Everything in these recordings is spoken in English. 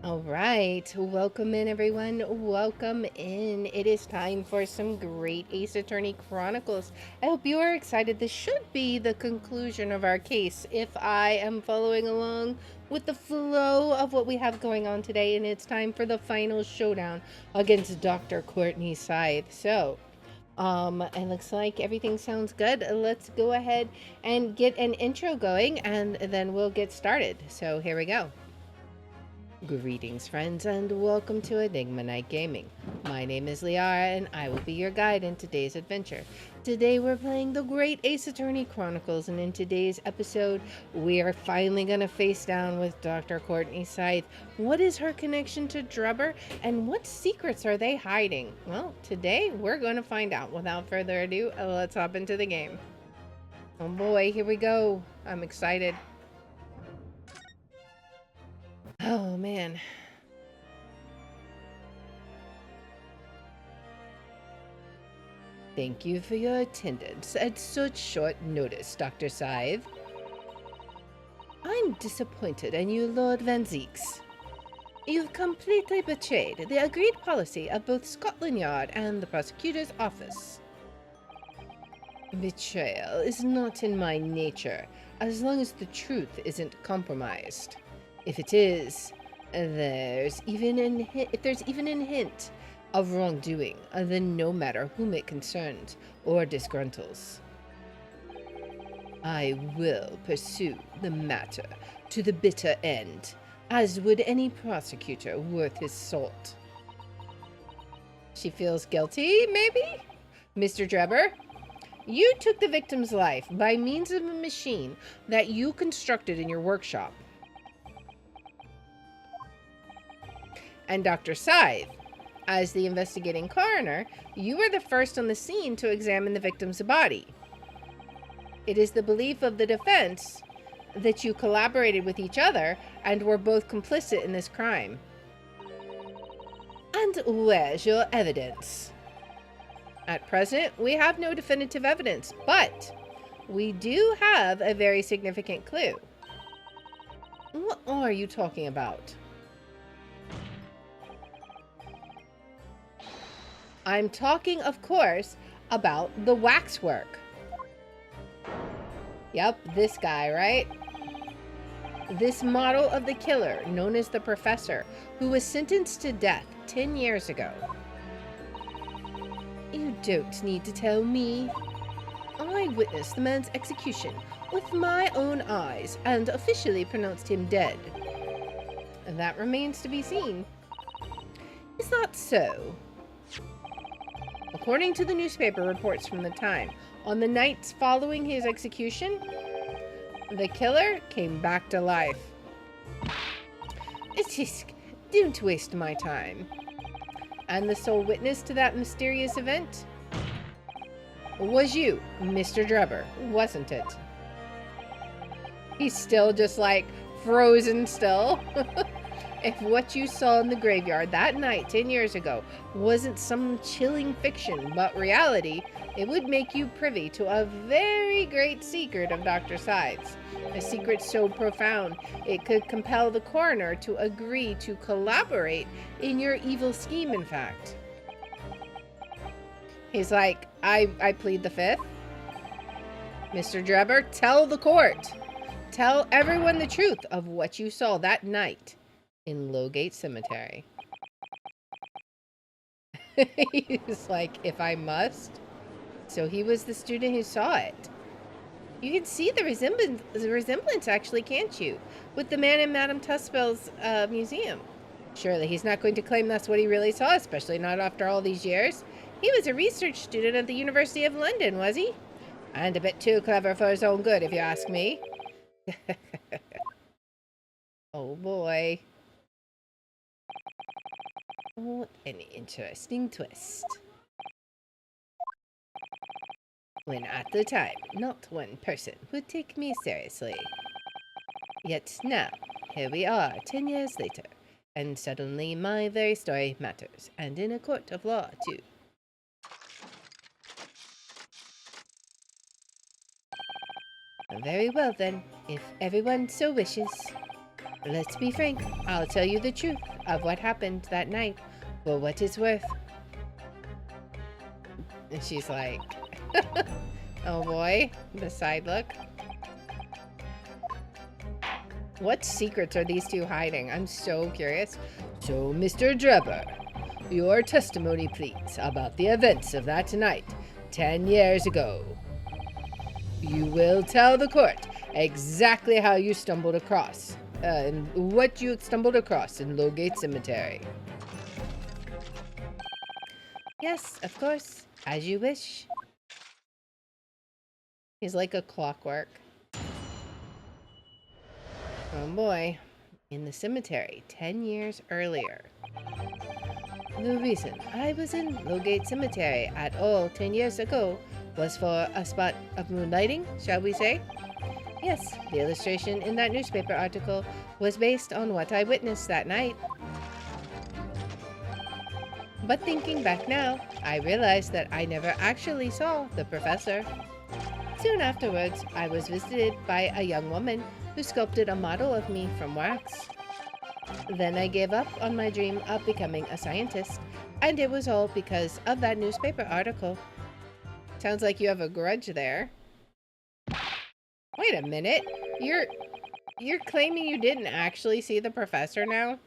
All right, welcome in everyone. Welcome in. It is time for some great Ace Attorney Chronicles. I hope you are excited. This should be the conclusion of our case if I am following along with the flow of what we have going on today, and it's time for the final showdown against Dr. Courtney Sithe. It looks like everything sounds good. Let's go ahead and get an intro going and then we'll get started. So here we go. Greetings, friends, and welcome to Enigma Night Gaming. My name is Liara, and I will be your guide in today's adventure. Today, we're playing the Great Ace Attorney Chronicles, and in today's episode, we are finally going to face down with Dr. Courtney Sithe. What is her connection to Drebber, and what secrets are they hiding? Well, today, we're going to find out. Without further ado, let's hop into the game. Oh boy, here we go. I'm excited. Oh, man. Thank you for your attendance at such short notice, Dr. Sithe. I'm disappointed in you, Lord Van Zeeks. You've completely betrayed the agreed policy of both Scotland Yard and the prosecutor's office. Betrayal is not in my nature, as long as the truth isn't compromised. If it is, if there's even an hint of wrongdoing, then no matter whom it concerns or disgruntles, I will pursue the matter to the bitter end, as would any prosecutor worth his salt. She feels guilty, maybe? Mr. Drebber, you took the victim's life by means of a machine that you constructed in your workshop. And Dr. Sithe, as the investigating coroner, you were the first on the scene to examine the victim's body. It is the belief of the defense that you collaborated with each other and were both complicit in this crime. And where's your evidence? At present, we have no definitive evidence, but we do have a very significant clue. What are you talking about? I'm talking, of course, about the waxwork. Yep, this guy, right? This model of the killer, known as the Professor, who was sentenced to death 10 years ago. You don't need to tell me. I witnessed the man's execution with my own eyes and officially pronounced him dead. And that remains to be seen. Is that so? According to the newspaper reports from the time, on the nights following his execution, the killer came back to life. Tisk, don't waste my time. And the sole witness to that mysterious event was you, Mr. Drebber, wasn't it? He's still just like frozen still. If what you saw in the graveyard that night 10 years ago wasn't some chilling fiction, but reality, it would make you privy to a very great secret of Dr. Sithe's. A secret so profound, it could compel the coroner to agree to collaborate in your evil scheme, in fact. He's like, I plead the fifth. Mr. Drebber, tell the court. Tell everyone the truth of what you saw that night in Lowgate Cemetery. He's like, if I must. So he was the student who saw it. You can see the resemblance actually, can't you? With the man in Madame Tussbell's museum. Surely he's not going to claim that's what he really saw, especially not after all these years. He was a research student at the University of London, was he? And a bit too clever for his own good, if you ask me. Oh boy. What an interesting twist. When at the time, not one person would take me seriously. Yet now, here we are 10 years later, and suddenly my very story matters, and in a court of law, too. Very well then, if everyone so wishes. Let's be frank. I'll tell you the truth of what happened that night for what it's worth. And she's like, oh boy, the side look. What secrets are these two hiding? I'm so curious. So, Mr. Drebber, your testimony, please, about the events of that night 10 years ago. You will tell the court exactly how you stumbled across, and what you stumbled across in Lowgate Cemetery. Yes, of course, as you wish. He's like a clockwork. Oh boy, in the cemetery 10 years earlier. The reason I was in Lowgate Cemetery at all 10 years ago was for a spot of moonlighting, shall we say? Yes, the illustration in that newspaper article was based on what I witnessed that night. But thinking back now, I realized that I never actually saw the professor. Soon afterwards, I was visited by a young woman who sculpted a model of me from wax. Then I gave up on my dream of becoming a scientist, and it was all because of that newspaper article. Sounds like you have a grudge there. Wait a minute. You're claiming you didn't actually see the professor now?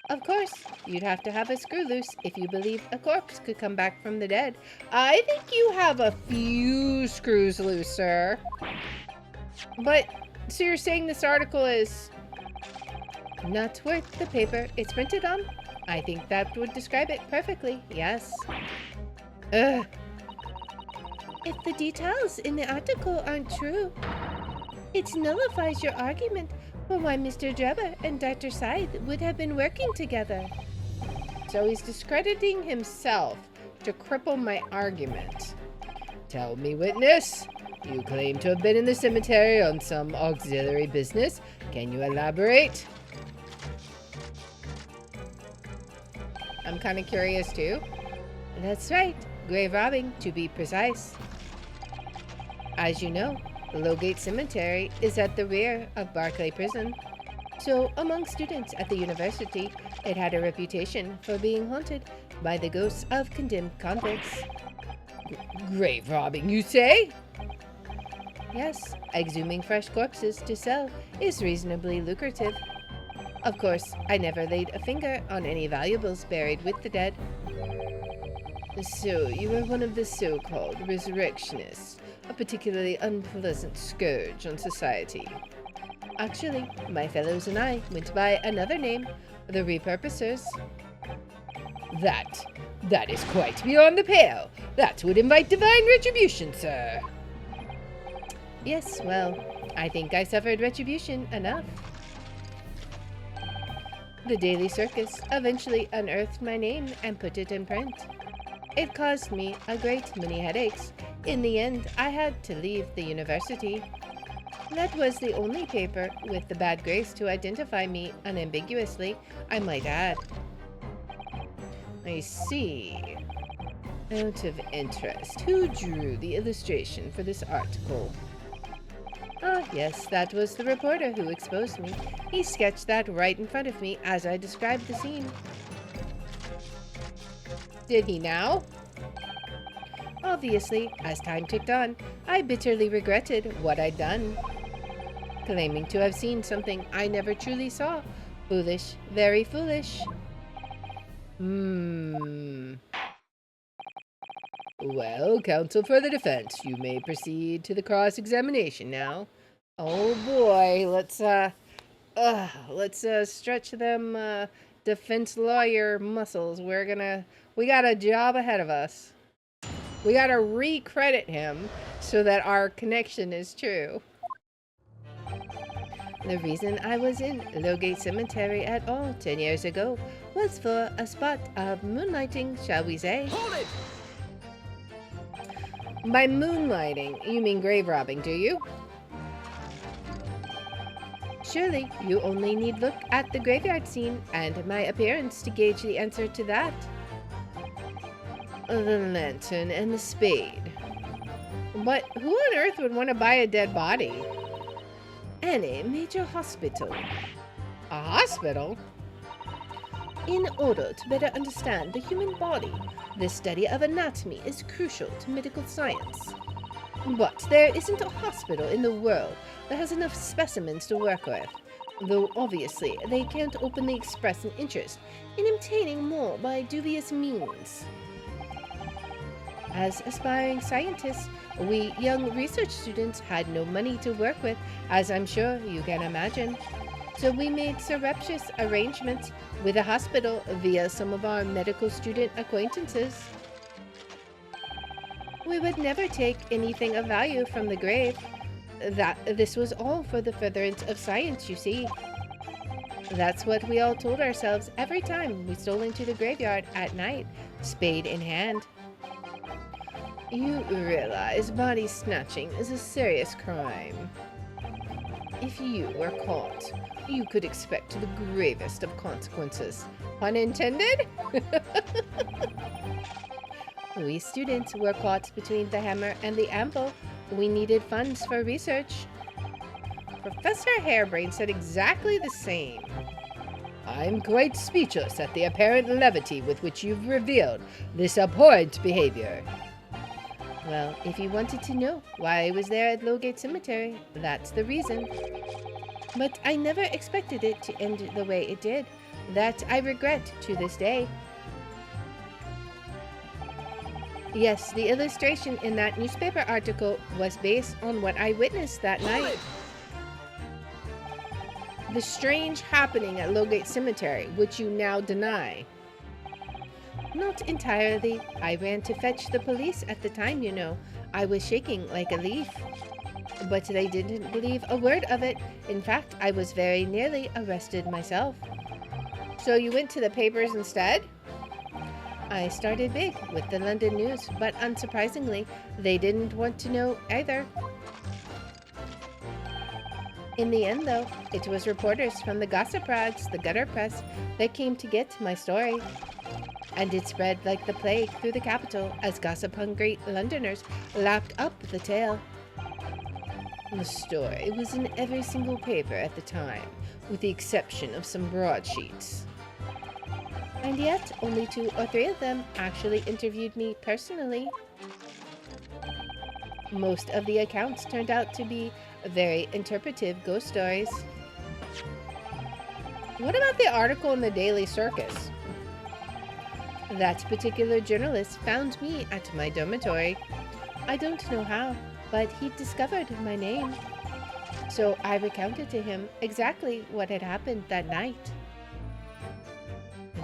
Of course, you'd have to have a screw loose if you believe a corpse could come back from the dead. I think you have a few screws loose, sir. But, so you're saying this article is not worth the paper it's printed on? I think that would describe it perfectly, yes. Ugh. If the details in the article aren't true, it nullifies your argument for why Mr. Drebber and Dr. Sithe would have been working together. So he's discrediting himself to cripple my argument. Tell me, witness. You claim to have been in the cemetery on some auxiliary business. Can you elaborate? I'm kind of curious too. That's right. Grave robbing, to be precise. As you know, the Lowgate Cemetery is at the rear of Barclay Prison. So, among students at the university, it had a reputation for being haunted by the ghosts of condemned convicts. Grave robbing, you say? Yes, exhuming fresh corpses to sell is reasonably lucrative. Of course, I never laid a finger on any valuables buried with the dead. So, you were one of the so-called resurrectionists, a particularly unpleasant scourge on society. Actually, my fellows and I went by another name, the repurposers. That is quite beyond the pale. That would invite divine retribution, sir. Yes, well, I think I suffered retribution enough. The Daily Circus eventually unearthed my name and put it in print. It caused me a great many headaches. In the end, I had to leave the university. That was the only paper with the bad grace to identify me unambiguously, I might add. I see. Out of interest, who drew the illustration for this article? Ah, yes, that was the reporter who exposed me. He sketched that right in front of me as I described the scene. Did he now? Obviously, as time ticked on, I bitterly regretted what I'd done. Claiming to have seen something I never truly saw. Foolish, very foolish. Well, counsel for the defense, you may proceed to the cross-examination now. Oh boy, let's stretch them defense lawyer muscles. We got a job ahead of us. We gotta recredit him so that our connection is true. The reason I was in Lowgate Cemetery at all 10 years ago was for a spot of moonlighting, shall we say. Hold it! By moonlighting, you mean grave robbing, do you? Surely, you only need look at the graveyard scene and my appearance to gauge the answer to that. The lantern and the spade. But who on earth would want to buy a dead body? any major hospital. A hospital? In order to better understand the human body, the study of anatomy is crucial to medical science. But there isn't a hospital in the world that has enough specimens to work with, though obviously they can't openly express an interest in obtaining more by dubious means. As aspiring scientists, we young research students had no money to work with, as I'm sure you can imagine. So we made surreptitious arrangements with a hospital via some of our medical student acquaintances. We would never take anything of value from the grave. This was all for the furtherance of science, you see. That's what we all told ourselves every time we stole into the graveyard at night, spade in hand. You realize body snatching is a serious crime. If you were caught, you could expect the gravest of consequences. Pun intended? We students were caught between the hammer and the anvil. We needed funds for research. Professor Harebrain said exactly the same. I'm quite speechless at the apparent levity with which you've revealed this abhorrent behavior. Well, if you wanted to know why I was there at Lowgate Cemetery, that's the reason. But I never expected it to end the way it did. That I regret to this day. Yes, the illustration in that newspaper article was based on what I witnessed that night. The strange happening at Lowgate Cemetery, which you now deny. Not entirely. I ran to fetch the police at the time, you know. I was shaking like a leaf. But they didn't believe a word of it. In fact, I was very nearly arrested myself. So you went to the papers instead? I started big with the London News, but unsurprisingly, they didn't want to know either. In the end, though, it was reporters from the gossip rags, the gutter press, that came to get my story. And it spread like the plague through the capital as gossip-hungry Londoners lapped up the tale. The story was in every single paper at the time, with the exception of some broadsheets. And yet, only 2 or 3 of them actually interviewed me personally. Most of the accounts turned out to be very interpretive ghost stories. What about the article in the Daily Circus? That particular journalist found me at my dormitory. I don't know how, but he discovered my name. So I recounted to him exactly what had happened that night.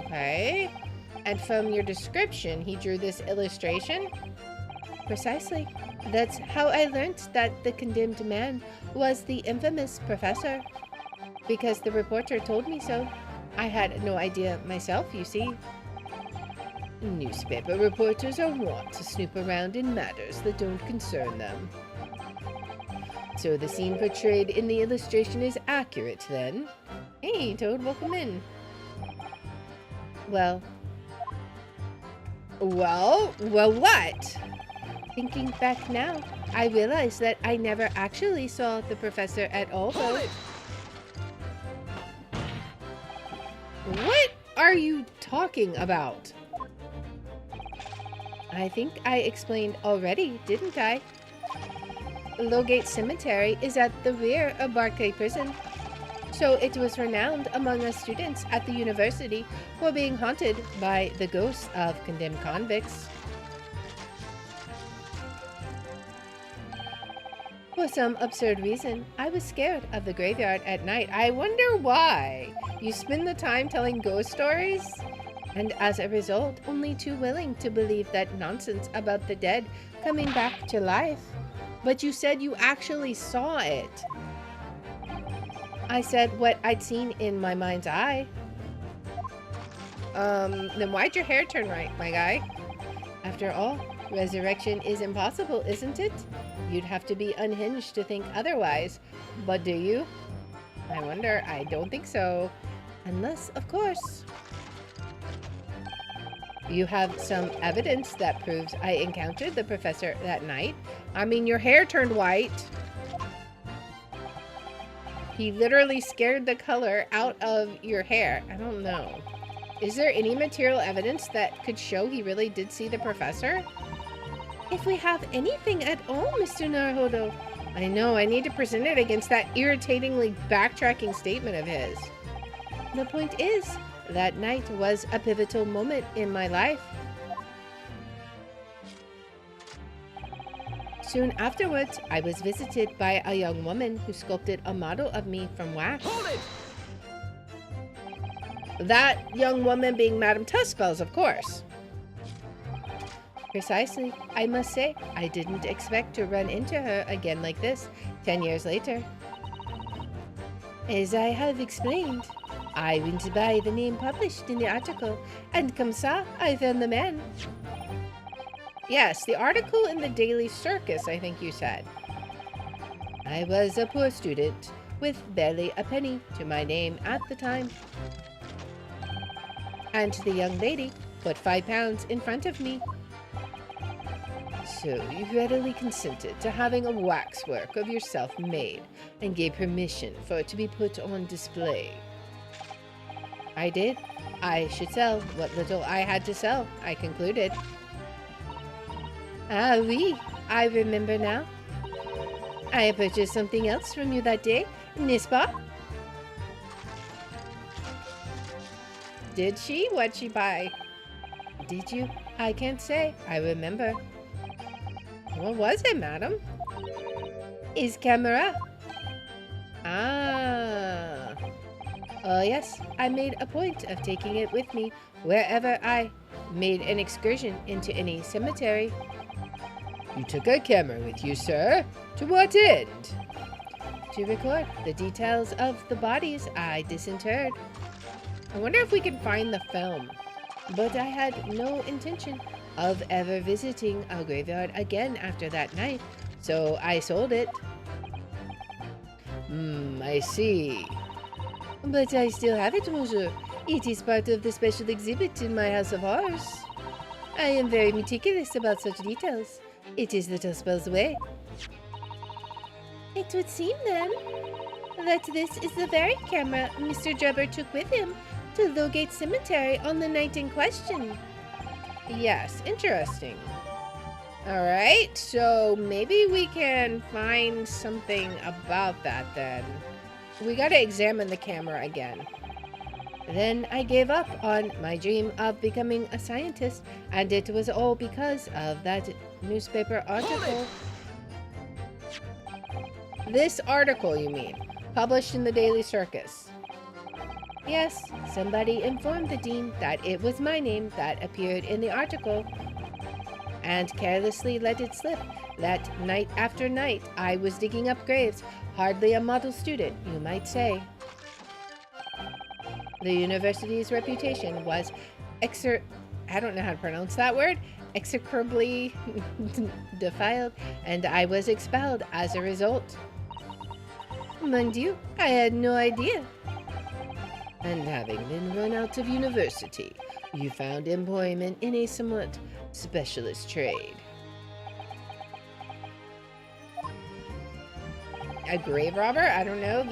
Okay. And from your description, he drew this illustration? Precisely. That's how I learnt that the condemned man was the infamous professor. Because the reporter told me so. I had no idea myself, you see. Newspaper reporters are wont to snoop around in matters that don't concern them. So the scene portrayed in the illustration is accurate, then? Hey, Toad, welcome in. Well, what? Thinking back now, I realize that I never actually saw the professor at all, though. What are you talking about? I think I explained already, didn't I? Lowgate Cemetery is at the rear of Barclay Prison, so it was renowned among us students at the university for being haunted by the ghosts of condemned convicts. For some absurd reason, I was scared of the graveyard at night. I wonder why. You spend the time telling ghost stories? And as a result, only too willing to believe that nonsense about the dead coming back to life. But you said you actually saw it. I said what I'd seen in my mind's eye. Then why'd your hair turn right, my guy? After all, resurrection is impossible, isn't it? You'd have to be unhinged to think otherwise. But do you? I wonder. I don't think so. Unless, of course, you have some evidence that proves I encountered the professor that night. I mean, your hair turned white. He literally scared the color out of your hair. I don't know. Is there any material evidence that could show he really did see the professor? If we have anything at all, Mr. Naruhodo. I know, I need to present it against that irritatingly backtracking statement of his. The point is, that night was a pivotal moment in my life. Soon afterwards, I was visited by a young woman who sculpted a model of me from wax. Hold it! That young woman being Madame Tussfells, of course. Precisely. I must say, I didn't expect to run into her again like this 10 years later. As I have explained, I went by the name published in the article, and comme ça, I found the man. Yes, the article in the Daily Circus, I think you said. I was a poor student, with barely a penny to my name at the time. And the young lady put £5 in front of me. So you readily consented to having a waxwork of yourself made, and gave permission for it to be put on display. I did. I should sell what little I had to sell, I concluded. Ah, oui, I remember now. I purchased something else from you that day, n'est-ce pas? Did she? What'd she buy? Did you? I can't say. I remember. What was it, madam? His camera. Ah. Oh, yes. I made a point of taking it with me wherever I made an excursion into any cemetery. You took a camera with you, sir? To what end? To record the details of the bodies I disinterred. I wonder if we can find the film. But I had no intention of ever visiting a graveyard again after that night, so I sold it. I see. But I still have it, monsieur. It is part of the special exhibit in my house of horrors. I am very meticulous about such details. It is the Tussfells way. It would seem, then, that this is the very camera Mr. Drebber took with him to Logate Cemetery on the night in question. Yes, interesting. Alright, so maybe we can find something about that then. We gotta examine the camera again. Then I gave up on my dream of becoming a scientist, and it was all because of that newspaper article. This article, you mean? Published in the Daily Circus. Yes, somebody informed the dean that it was my name that appeared in the article, and carelessly let it slip that night after night I was digging up graves. Hardly a model student, you might say. The university's reputation was I don't know how to pronounce that word, execrably defiled, and I was expelled as a result. Mon Dieu, I had no idea. And having been run out of university, you found employment in a somewhat specialist trade. A grave robber? I don't know.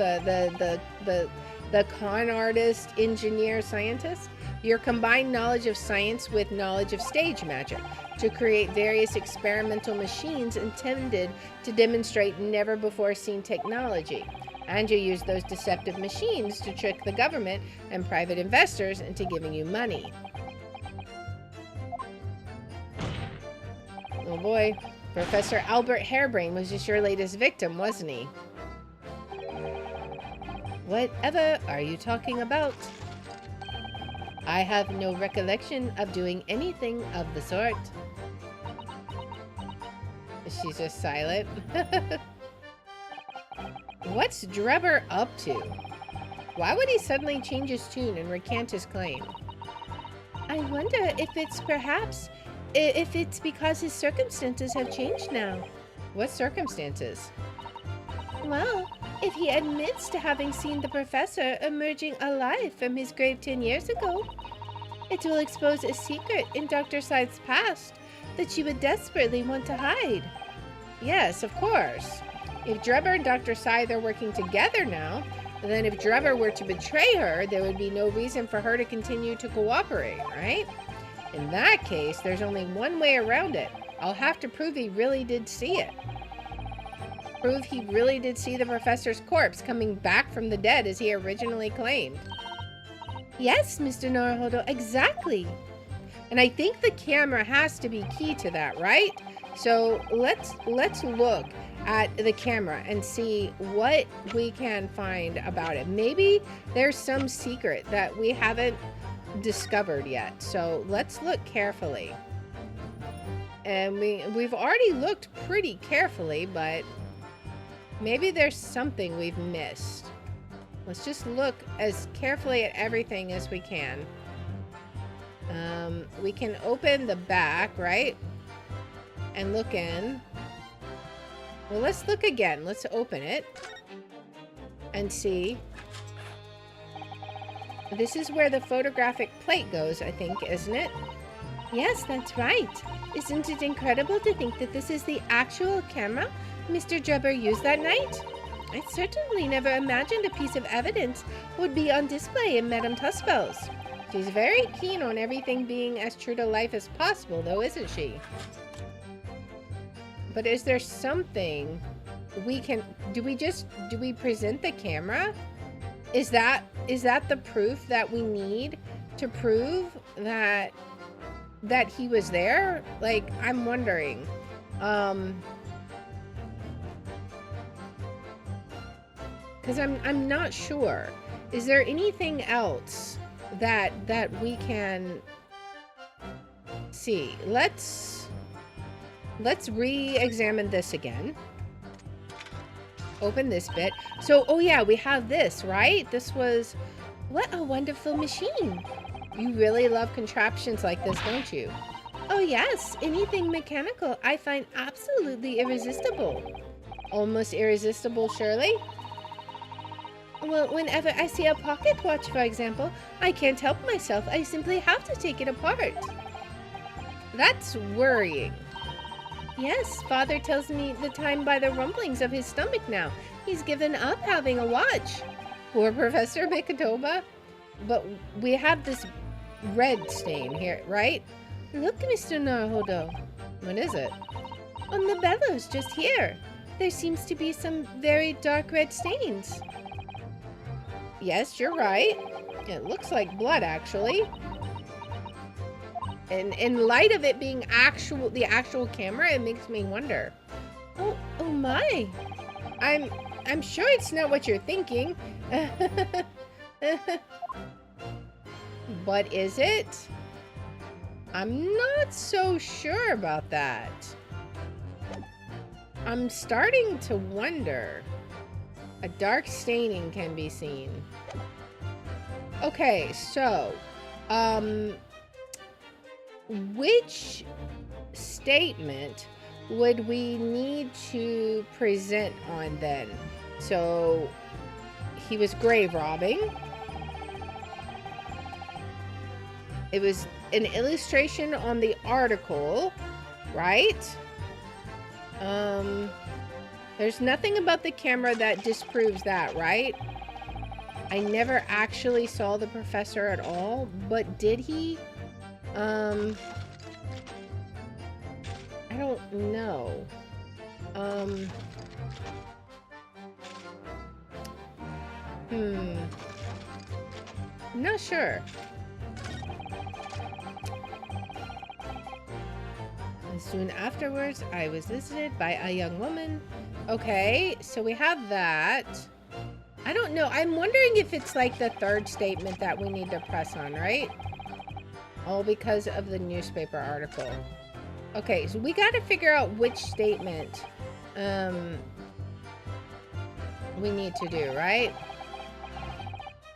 The con artist, engineer, scientist? Your combined knowledge of science with knowledge of stage magic to create various experimental machines intended to demonstrate never-before-seen technology. And you use those deceptive machines to trick the government and private investors into giving you money. Oh boy, Professor Albert Hairbrain was just your latest victim, wasn't he? Whatever are you talking about? I have no recollection of doing anything of the sort. She's just silent. What's Drebber up to? Why would he suddenly change his tune and recant his claim? I wonder if it's because his circumstances have changed now. What circumstances? Well, if he admits to having seen the professor emerging alive from his grave 10 years ago, it will expose a secret in Dr. Sithe's past that she would desperately want to hide. Yes, of course. If Drebber and Dr. Sithe are working together now, then if Drebber were to betray her, there would be no reason for her to continue to cooperate, right? In that case, there's only one way around it. I'll have to prove he really did see it. Prove he really did see the professor's corpse coming back from the dead as he originally claimed. Yes, Mr. Naruhodo, exactly. And I think the camera has to be key to that, right? So let's look at the camera and see what we can find about it. Maybe there's some secret that we haven't discovered yet. So let's look carefully. And we've already looked pretty carefully, but maybe there's something we've missed. Let's just look as carefully at everything as we can. We can open the back, right? And look in. Well, let's look again. Let's open it and see. This is where the photographic plate goes, I think, isn't it? Yes, that's right. Isn't it incredible to think that this is the actual camera Mr. Drebber used that night? I certainly never imagined a piece of evidence would be on display in Madame Tussfell's. She's very keen on everything being as true to life as possible, though, isn't she? But is there something we can... Do we present the camera? Is that the proof that we need to prove that he was there? Like, I'm wondering. Because I'm not sure. Is there anything else that we can see? Let's re-examine this again. Open this bit. So, oh yeah, we have this, right? This was... What a wonderful machine. You really love contraptions like this, don't you? Oh yes, anything mechanical I find absolutely irresistible. Almost irresistible, surely? Well, whenever I see a pocket watch, for example, I can't help myself. I simply have to take it apart. That's worrying. Yes, Father tells me the time by the rumblings of his stomach now. He's given up having a watch. Poor Professor Mikotoba. But we have this red stain here, right? Look, Mr. Naruhodo. What is it? On the bellows just here. There seems to be some very dark red stains. Yes, you're right. It looks like blood, actually. And in light of it being the actual camera, it makes me wonder. Oh my. I'm sure it's not what you're thinking. But is it? I'm not so sure about that. I'm starting to wonder. A dark staining can be seen. Okay, so, which statement would we need to present on then? So, he was grave robbing. It was an illustration on the article, right? There's nothing about the camera that disproves that, right? I never actually saw the professor at all, but did he? I don't know. I'm not sure. And soon afterwards, I was visited by a young woman. Okay, so we have that. I don't know. I'm wondering if it's like the third statement that we need to press on, right? All because of the newspaper article. Okay, so we got to figure out which statement we need to do, right?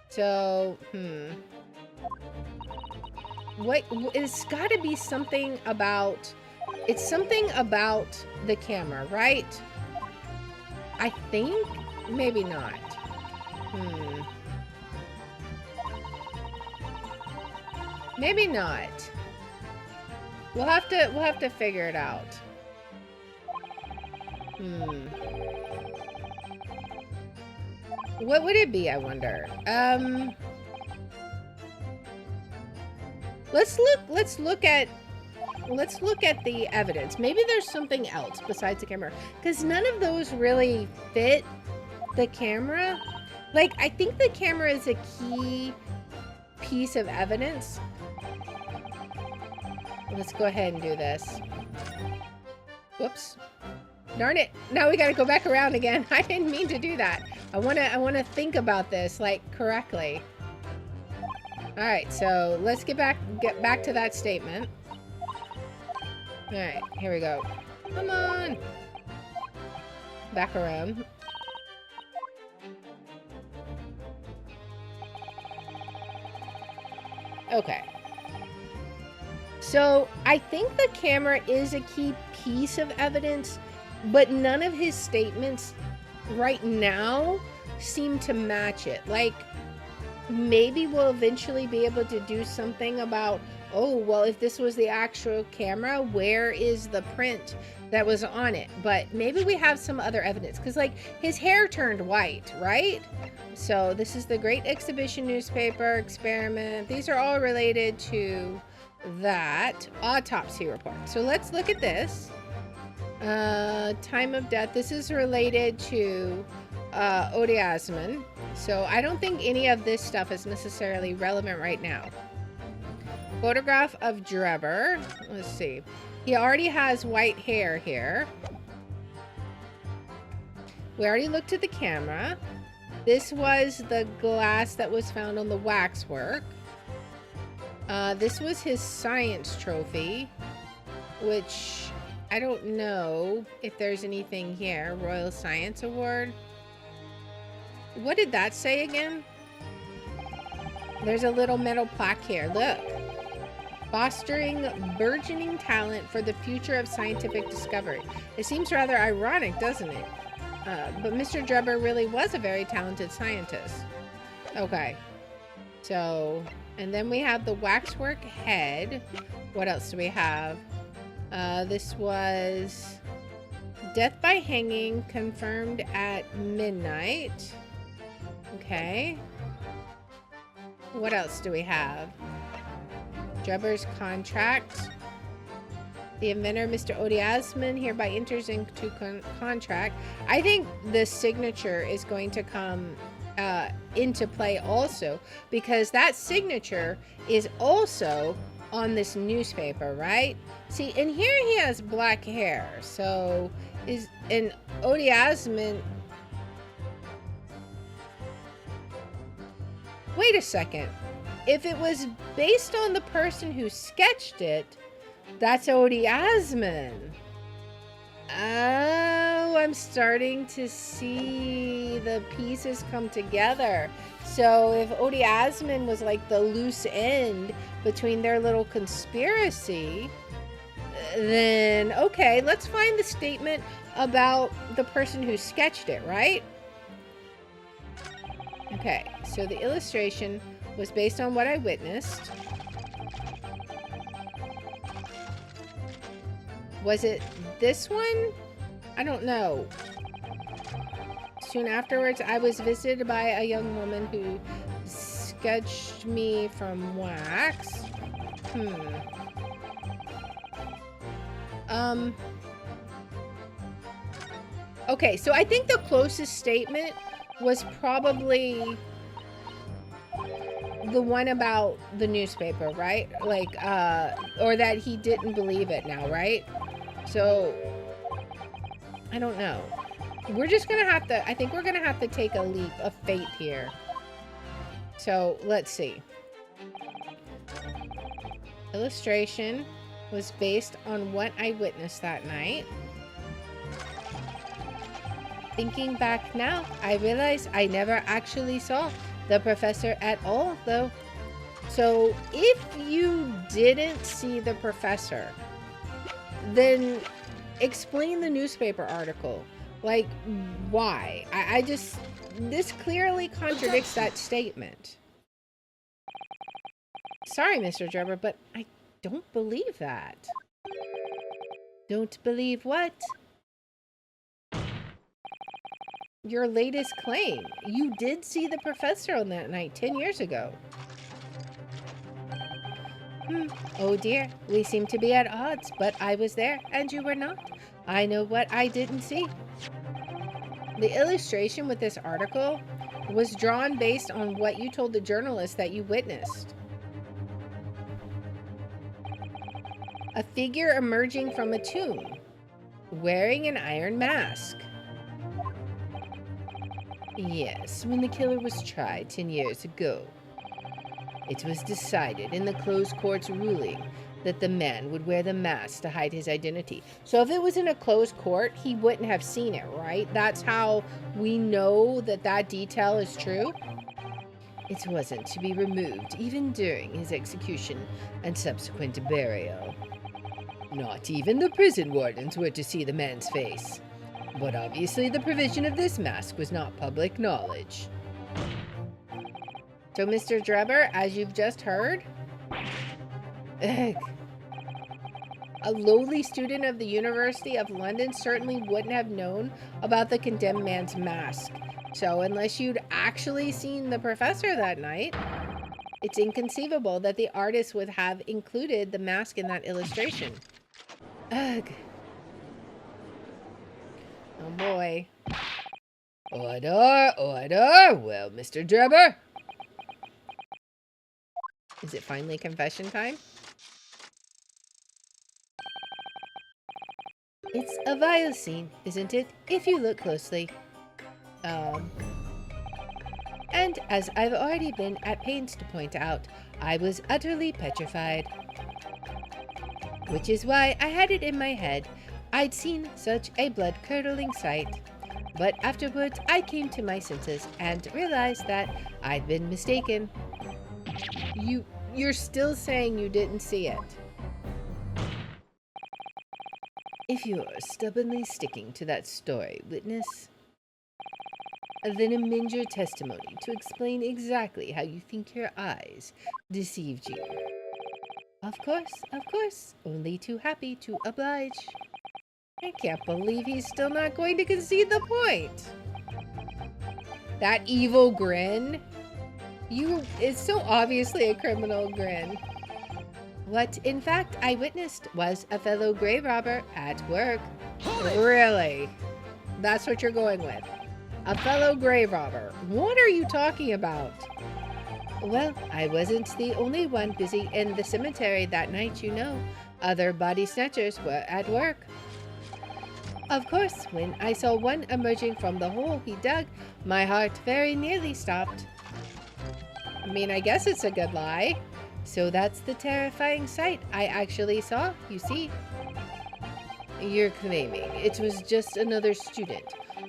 So, it's got to be something about... It's something about the camera, right? I think? Maybe not. Maybe not. We'll have to figure it out. What would it be, I wonder? Let's look at the evidence. Maybe there's something else besides the camera, because none of those really fit the camera. Like, I think the camera is a key piece of evidence. Let's go ahead and do this. Whoops. Darn it. Now we gotta go back around again. I didn't mean to do that. I wanna think about this, like, correctly. Alright, so let's get back to that statement. Alright, here we go. Come on! Back around. Okay. So, I think the camera is a key piece of evidence, but none of his statements right now seem to match it. Like, maybe we'll eventually be able to do something about, oh, well, if this was the actual camera, where is the print that was on it? But maybe we have some other evidence, because, like, his hair turned white, right? So this is the Great Exhibition newspaper experiment. These are all related to that autopsy report. So let's look at this. Time of death. This is related to Odiasman. So I don't think any of this stuff is necessarily relevant right now. Photograph of Drebber. Let's see. He already has white hair here. We already looked at the camera. This was the glass that was found on the waxwork. This was his science trophy, which I don't know if there's anything here. Royal Science Award. What did that say again? There's a little metal plaque here. Look. Fostering burgeoning talent for the future of scientific discovery. It seems rather ironic, doesn't it? But Mr. Drebber really was a very talented scientist. Okay. So, and then we have the waxwork head. What else do we have? This was death by hanging confirmed at midnight. Okay. What else do we have? Drebber's contract. The inventor, Mr. Odiasman, hereby enters into contract. I think the signature is going to come into play also, because that signature is also on this newspaper, right? See, and here he has black hair. So is an Odiasman. Wait a second. If it was based on the person who sketched it, that's Odiasman. Oh, I'm starting to see the pieces come together. So if Odiasman was like the loose end between their little conspiracy, then okay, let's find the statement about the person who sketched it, right? Okay, so the illustration was based on what I witnessed. Was it this one? I don't know. Soon afterwards, I was visited by a young woman who sketched me from wax. Okay, so I think the closest statement was probably the one about the newspaper, right? Like, or that he didn't believe it now, right? So, I don't know. We're just gonna have to, I think we're gonna have to take a leap of faith here. So, let's see. Illustration was based on what I witnessed that night. Thinking back now, I realize I never actually saw the professor at all, though. So, if you didn't see the professor, then explain the newspaper article. Like, why? I just, this clearly contradicts that statement. Sorry, Mr. Drebber, but I don't believe that. Don't believe what? your latest claim. You did see the professor on that night 10 years ago. Oh dear, we seem to be at odds, but I was there and you were not. I know what I didn't see. The illustration with this article was drawn based on what you told the journalist that you witnessed. A figure emerging from a tomb, wearing an iron mask. Yes, when the killer was tried 10 years ago, it was decided in the closed court's ruling that the man would wear the mask to hide his identity. So if it was in a closed court, he wouldn't have seen it, right? That's how we know that that detail is true. It wasn't to be removed even during his execution and subsequent burial. Not even the prison wardens were to see the man's face. But obviously the provision of this mask was not public knowledge. So, Mr. Drebber, as you've just heard, a lowly student of the University of London certainly wouldn't have known about the condemned man's mask. So, unless you'd actually seen the professor that night, it's inconceivable that the artist would have included the mask in that illustration. Ugh. Oh boy. Order, order. Well, Mr. Drebber. Is it finally confession time? It's a vile scene, isn't it? If you look closely. And as I've already been at pains to point out, I was utterly petrified. Which is why I had it in my head I'd seen such a blood-curdling sight. But afterwards, I came to my senses and realized that I'd been mistaken. You're still saying you didn't see it? If you're stubbornly sticking to that story, witness, then amend your testimony to explain exactly how you think your eyes deceived you. Of course. Only too happy to oblige. I can't believe he's still not going to concede the point. That evil grin. It's so obviously a criminal grin. What, in fact, I witnessed was a fellow grave robber at work. Really? That's what you're going with? A fellow grave robber. What are you talking about? Well, I wasn't the only one busy in the cemetery that night, you know. Other body snatchers were at work. Of course, when I saw one emerging from the hole he dug, my heart very nearly stopped. I mean, I guess it's a good lie. So that's the terrifying sight I actually saw, you see. You're claiming it was just another student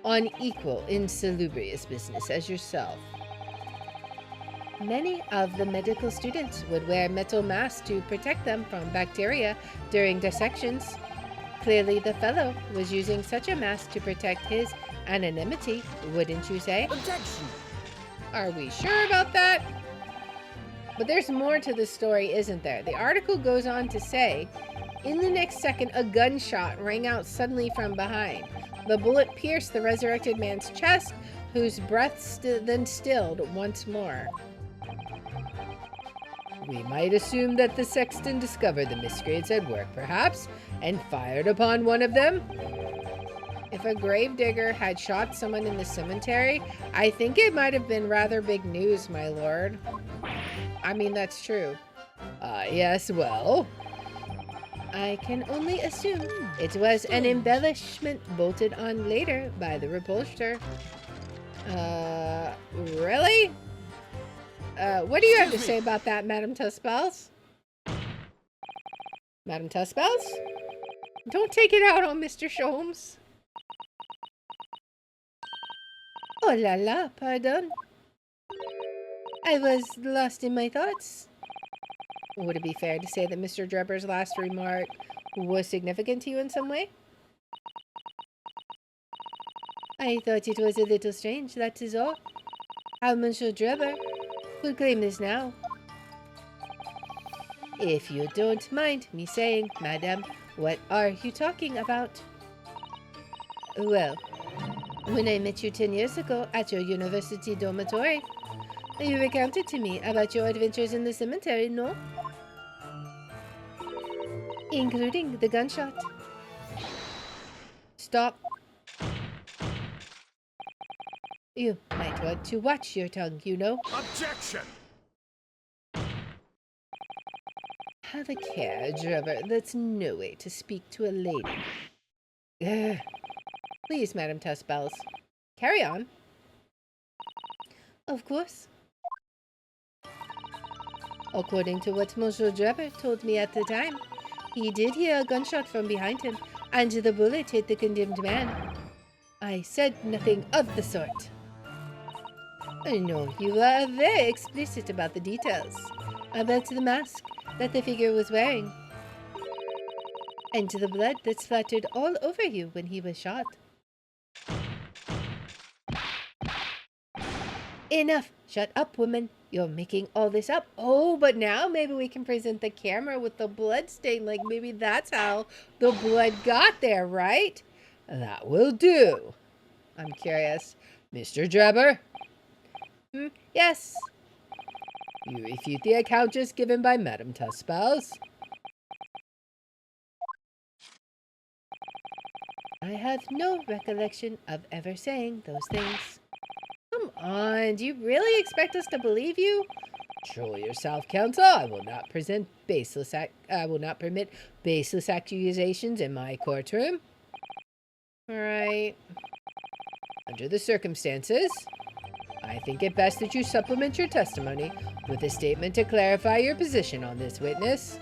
on equal insalubrious business as yourself. Many of the medical students would wear metal masks to protect them from bacteria during dissections. Clearly, the fellow was using such a mask to protect his anonymity, wouldn't you say? Objection! Are we sure about that? But there's more to the story, isn't there? The article goes on to say, in the next second, a gunshot rang out suddenly from behind. The bullet pierced the resurrected man's chest, whose breath then stilled once more. We might assume that the sexton discovered the miscreants at work, perhaps, and fired upon one of them. If a gravedigger had shot someone in the cemetery, I think it might have been rather big news, my lord. I mean, that's true. Yes, well, I can only assume it was an embellishment bolted on later by the repulsor. Really? What do you have to say about that, Madame Tuspels? Madame Tuspels? Don't take it out on Mr. Sholmes. Oh la la, pardon. I was lost in my thoughts. Would it be fair to say that Mr. Drebber's last remark was significant to you in some way? I thought it was a little strange, that is all. How Monsieur Drebber would claim this now. If you don't mind me saying, madame, what are you talking about? Well, When I met you 10 years ago at your university dormitory, you recounted to me about your adventures in the cemetery, no? Including the gunshot. Stop. You might want to watch your tongue, you know. Objection! Have a care, Drebber. That's no way to speak to a lady. Ugh. Please, Madame Tussbells. Carry on. Of course. According to what Monsieur Drebber told me at the time, he did hear a gunshot from behind him, and the bullet hit the condemned man. I said nothing of the sort. No, you are very explicit about the details. About the mask that the figure was wearing. And the blood that splattered all over you when he was shot. Enough! Shut up, woman. You're making all this up. Oh, but now maybe we can present the camera with the blood stain. Like maybe that's how the blood got there, right? That will do. I'm curious. Mr. Drebber? Yes. You refute the account just given by Madame Tussbells. I have no recollection of ever saying those things. Come on, do you really expect us to believe you? Control yourself, counsel. I will not permit baseless accusations in my courtroom. All right. Under the circumstances, I think it best that you supplement your testimony with a statement to clarify your position on this witness.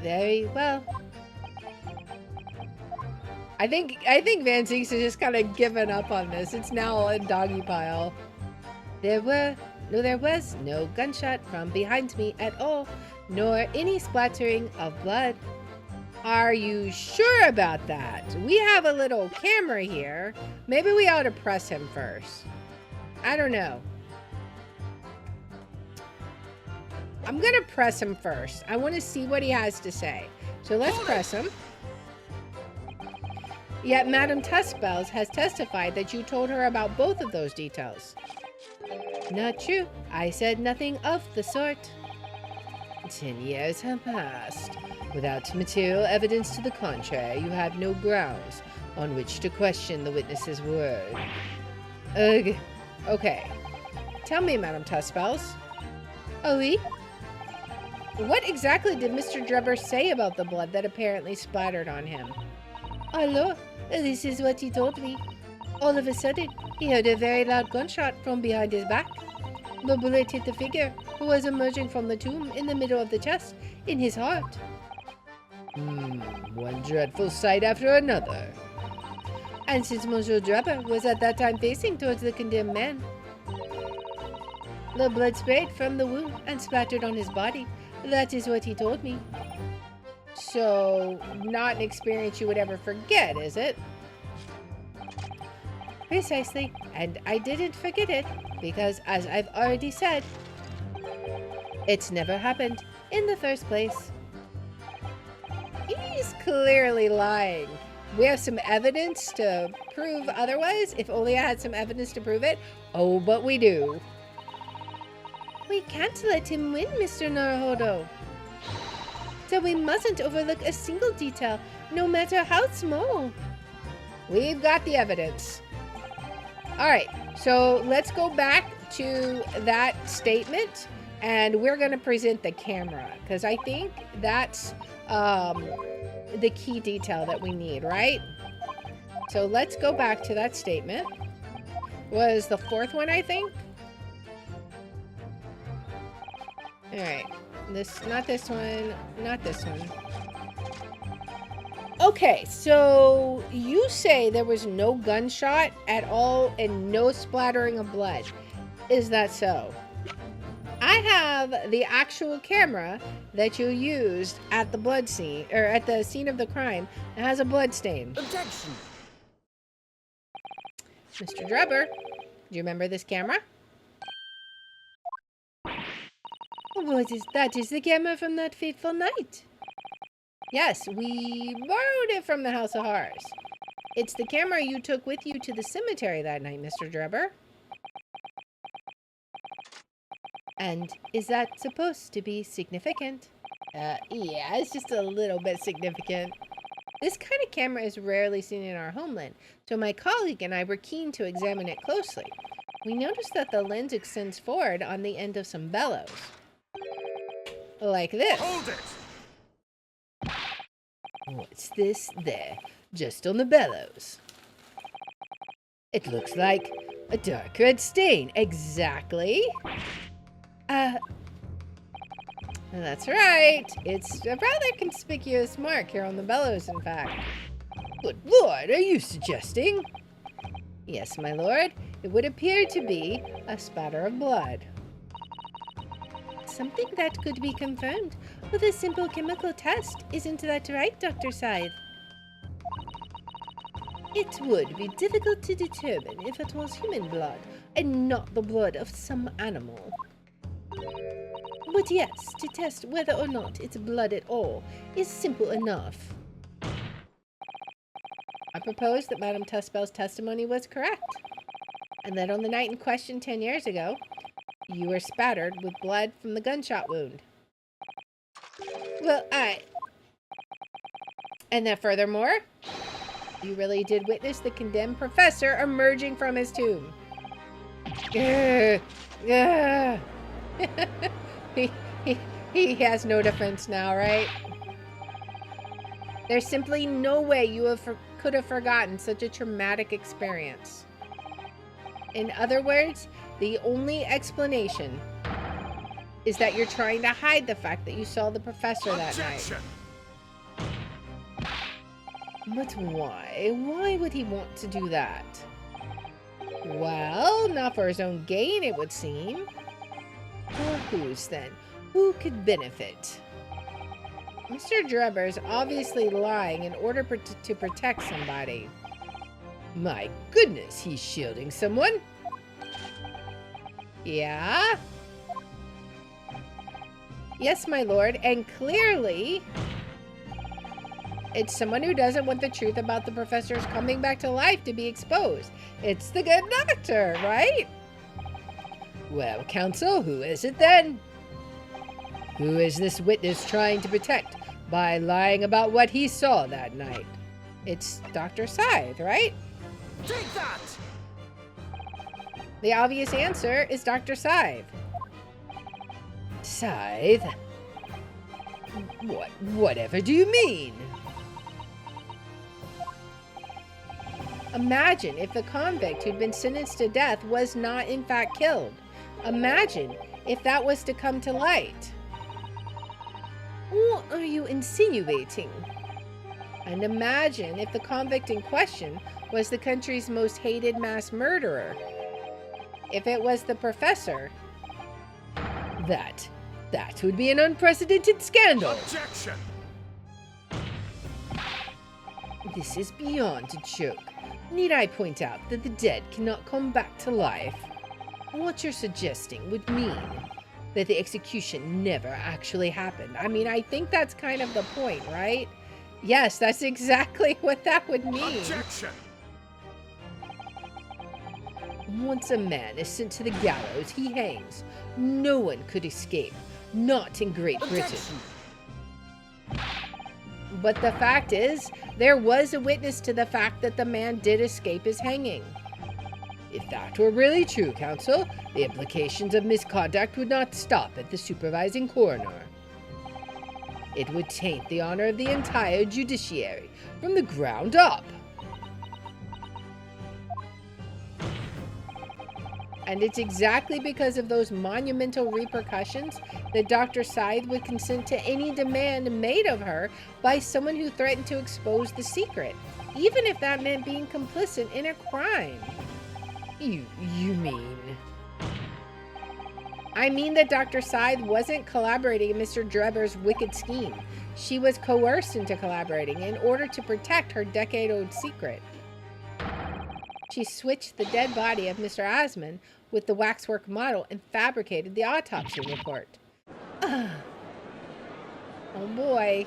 Very well. I think Van Zinks has just kind of given up on this. It's now a doggy pile. There was no gunshot from behind me at all, nor any splattering of blood. Are you sure about that? We have a little camera here. Maybe we ought to press him first. I don't know. I'm gonna press him first. I want to see what he has to say. So let's press him. Yet Madame Tussbells has testified that you told her about both of those details. Not true. I said nothing of the sort. 10 years have passed. Without material evidence to the contrary, you have no grounds on which to question the witness's word. Ugh. Okay. Tell me, Madame Tussbells. Oui? What exactly did Mr. Drebber say about the blood that apparently splattered on him? Alors, this is what he told me. All of a sudden, he heard a very loud gunshot from behind his back. The bullet hit the figure, who was emerging from the tomb in the middle of the chest, in his heart. One dreadful sight after another. And since Monsieur Drebber was at that time facing towards the condemned man, the blood sprayed from the wound and splattered on his body. That is what he told me. So, not an experience you would ever forget, is it? Precisely, and I didn't forget it, because as I've already said, it's never happened in the first place. He's clearly lying. We have some evidence to prove otherwise. If only I had some evidence to prove it. Oh, but we do. We can't let him win, Mr. Naruhodo. So we mustn't overlook a single detail, no matter how small. We've got the evidence. All right, so let's go back to that statement, and we're going to present the camera, because I think that's the key detail that we need, right? So let's go back to that statement. Was the fourth one, I think? All right. Not this one. Okay, so you say there was no gunshot at all and no splattering of blood. Is that so? I have the actual camera that you used at the blood scene, or at the scene of the crime. It has a blood stain. Objection! Mr. Drebber, do you remember this camera? That is the camera from that fateful night. Yes, we borrowed it from the House of Horrors. It's the camera you took with you to the cemetery that night, Mr. Drebber. And is that supposed to be significant? Yeah, it's just a little bit significant. This kind of camera is rarely seen in our homeland, so my colleague and I were keen to examine it closely. We noticed that the lens extends forward on the end of some bellows. Like this. Hold it! What's this there, just on the bellows? It looks like a dark red stain. Exactly. That's right. It's a rather conspicuous mark here on the bellows, in fact. Good Lord, are you suggesting? Yes, my lord. It would appear to be a spatter of blood. Something that could be confirmed with a simple chemical test. Isn't that right, Dr. Sithe? It would be difficult to determine if it was human blood and not the blood of some animal. But yes, to test whether or not it's blood at all is simple enough. I propose that Madame Tuspel's testimony was correct, and that on the night in question 10 years ago, you were spattered with blood from the gunshot wound. Well, and that furthermore, you really did witness the condemned professor emerging from his tomb. He has no defense now, right? There's simply no way you could have forgotten such a traumatic experience. In other words, the only explanation is that you're trying to hide the fact that you saw the professor that night. But why? Why would he want to do that? Well, not for his own gain, it would seem. For whose, then? Who could benefit? Mr. Drebber's obviously lying in order to protect somebody. My goodness, he's shielding someone. Yeah? Yes, my lord, and clearly it's someone who doesn't want the truth about the professor's coming back to life to be exposed. It's the good doctor, right? Well, counsel, who is it then? Who is this witness trying to protect by lying about what he saw that night? It's Dr. Sithe, right? Take that! The obvious answer is Dr. Sithe. Sithe? Whatever do you mean? Imagine if the convict who'd been sentenced to death was not in fact killed. Imagine if that was to come to light. What are you insinuating? And imagine if the convict in question was the country's most hated mass murderer. If it was the professor. That would be an unprecedented scandal. Objection! This is beyond a joke. Need I point out that the dead cannot come back to life? What you're suggesting would mean that the execution never actually happened. I mean, I think that's kind of the point, right? Yes, that's exactly what that would mean. Objection! Once a man is sent to the gallows, he hangs. No one could escape. Not in Great Britain. But the fact is, there was a witness to the fact that the man did escape his hanging. If that were really true, counsel, the implications of misconduct would not stop at the supervising coroner. It would taint the honor of the entire judiciary from the ground up. And it's exactly because of those monumental repercussions that Dr. Sithe would consent to any demand made of her by someone who threatened to expose the secret, even if that meant being complicit in a crime. You mean? I mean that Dr. Sithe wasn't collaborating in Mr. Drebber's wicked scheme. She was coerced into collaborating in order to protect her decade-old secret. She switched the dead body of Mr. Osmond with the waxwork model and fabricated the autopsy report. Oh boy.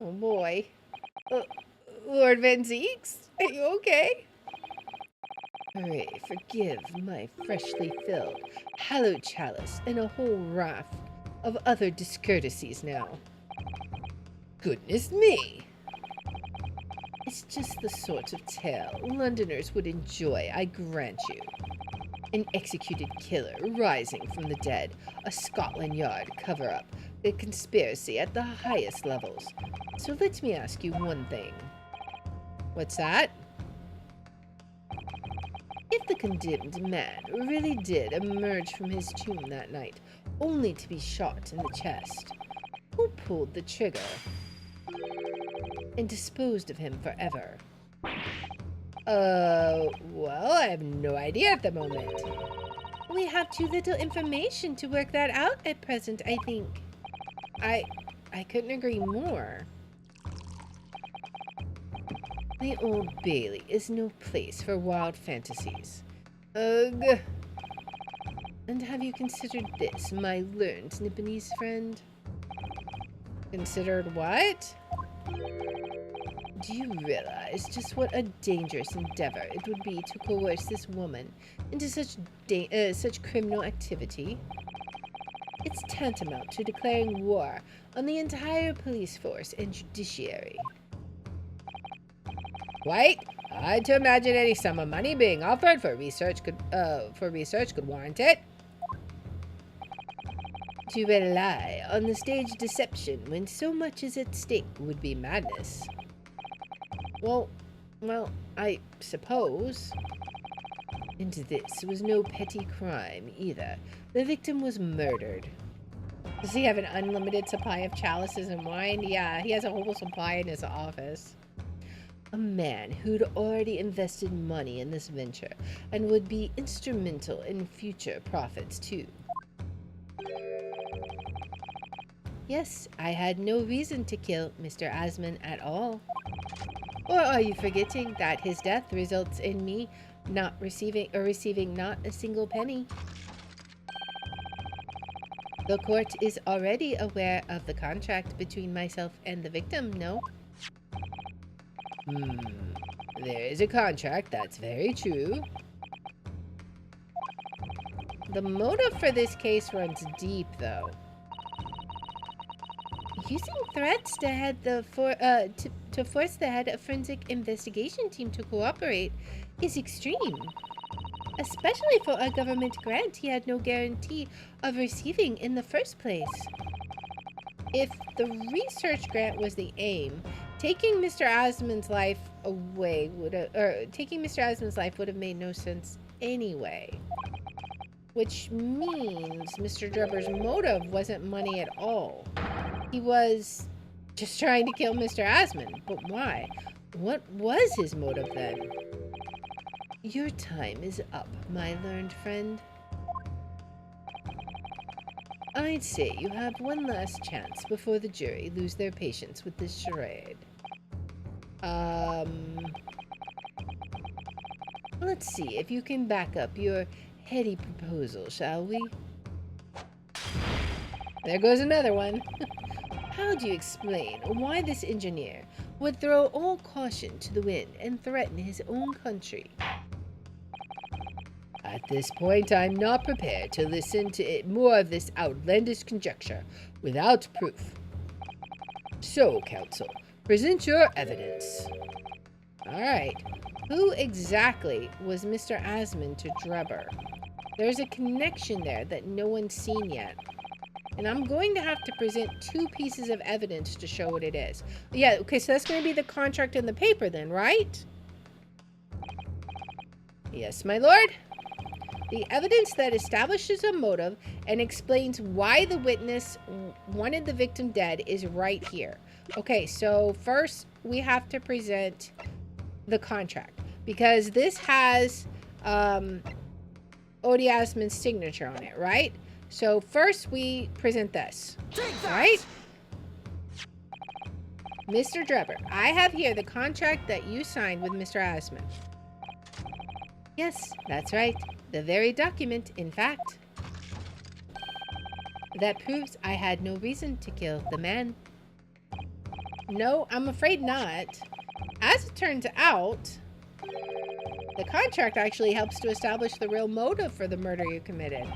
Oh boy. Lord Van Zeeks, are you okay? Pray, forgive my freshly filled, hallowed chalice and a whole raft of other discourtesies now. Goodness me! It's just the sort of tale Londoners would enjoy, I grant you. An executed killer rising from the dead, a Scotland Yard cover-up, a conspiracy at the highest levels. So let me ask you one thing. What's that? If the condemned man really did emerge from his tomb that night, only to be shot in the chest, who pulled the trigger and disposed of him forever? Well, I have no idea at the moment. We have too little information to work that out at present, I think. I couldn't agree more. The Old Bailey is no place for wild fantasies. Ugh. And have you considered this, my learned Nipponese friend? Considered what? Do you realize just what a dangerous endeavor it would be to coerce this woman into such criminal activity? It's tantamount to declaring war on the entire police force and judiciary. Quite. To imagine any sum of money being offered for research could warrant it. To rely on the stage deception when so much is at stake would be madness. Well, I suppose. And this was no petty crime either. The victim was murdered. Does he have an unlimited supply of chalices and wine? Yeah, he has a whole supply in his office. A man who'd already invested money in this venture and would be instrumental in future profits too. Yes, I had no reason to kill Mr. Asman at all. Or are you forgetting that his death results in me not receiving not a single penny? The court is already aware of the contract between myself and the victim, no? There is a contract, that's very true. The motive for this case runs deep, though. Using threats to force the head of forensic investigation team to cooperate is extreme. Especially for a government grant he had no guarantee of receiving in the first place. If the research grant was the aim, taking Mr. Asman's life away would have made no sense anyway. Which means Mr. Drebber's motive wasn't money at all. He was just trying to kill Mr. Asman. But why? What was his motive then? Your time is up, my learned friend. I'd say you have one last chance before the jury lose their patience with this charade. Let's see if you can back up your heady proposal, shall we? There goes another one. How do you explain why this engineer would throw all caution to the wind and threaten his own country? At this point, I'm not prepared to listen to more of this outlandish conjecture without proof. So, counsel, present your evidence. All right. Who exactly was Mr. Asman to Drebber? There's a connection there that no one's seen yet. And I'm going to have to present 2 pieces of evidence to show what it is. Yeah, okay, so that's going to be the contract and the paper then, right? Yes, my lord. The evidence that establishes a motive and explains why the witness wanted the victim dead is right here. Okay, so first we have to present the contract because this has Odi Asman's signature on it, right? So first we present this, right? Mr. Drebber, I have here the contract that you signed with Mr. Asman. Yes, that's right. The very document, in fact. That proves I had no reason to kill the man. No, I'm afraid not. As it turns out, the contract actually helps to establish the real motive for the murder you committed.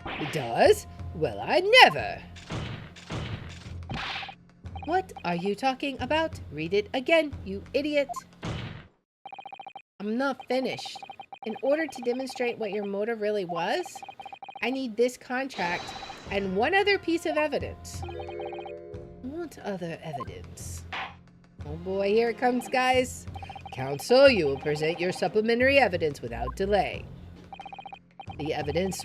It does? Well, I never. What are you talking about? Read it again, you idiot. I'm not finished. In order to demonstrate what your motive really was, I need this contract and one other piece of evidence. What other evidence? Oh boy, here it comes, guys. Counsel, you will present your supplementary evidence without delay. The evidence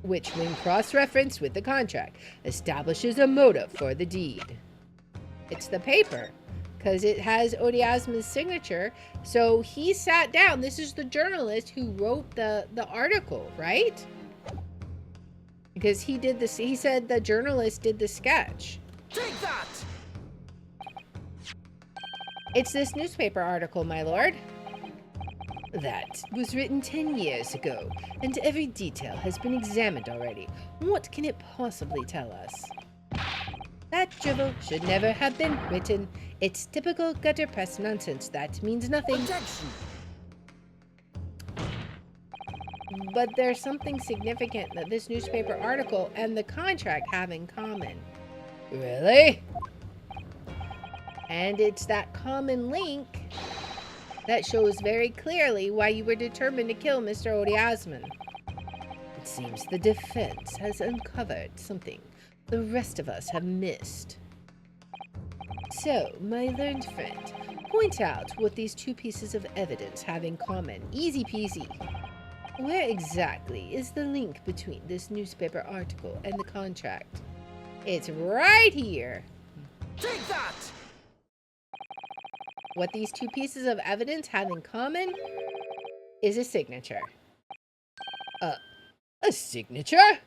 which, when cross-referenced with the contract, establishes a motive for the deed. It's the paper, because it has Odiasma's signature. So he sat down. This is the journalist who wrote the article, right? Because he did this. He said the journalist did the sketch. Take that! It's this newspaper article, my lord. That was written 10 years ago, and every detail has been examined already. What can it possibly tell us? That drivel should never have been written. It's typical gutter press nonsense that means nothing. Objection! But there's something significant that this newspaper article and the contract have in common. Really? And it's that common link that shows very clearly why you were determined to kill Mr. Odiasman. It seems the defense has uncovered something the rest of us have missed. So, my learned friend, point out what these two pieces of evidence have in common. Easy peasy. Where exactly is the link between this newspaper article and the contract? It's right here. Take that! What these two pieces of evidence have in common is a signature. A signature?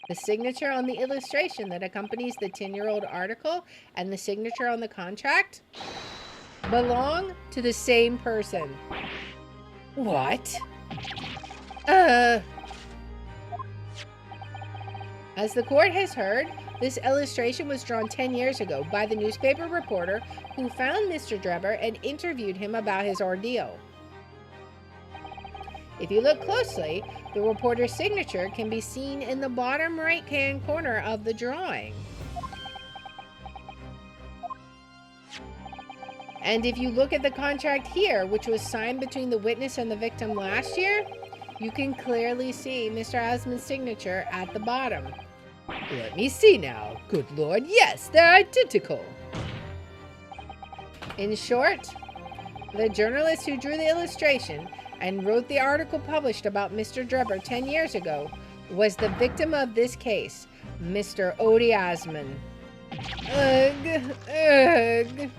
The signature on the illustration that accompanies the 10-year-old article and the signature on the contract belong to the same person. What? As the court has heard, this illustration was drawn 10 years ago by the newspaper reporter who found Mr. Drebber and interviewed him about his ordeal. If you look closely, the reporter's signature can be seen in the bottom right-hand corner of the drawing. And if you look at the contract here, which was signed between the witness and the victim last year, you can clearly see Mr. Asman's signature at the bottom. Let me see now. Good Lord, yes, they're identical. In short, the journalist who drew the illustration and wrote the article published about Mr. Drebber 10 years ago was the victim of this case, Mr. Odiasman. Ugh, ugh.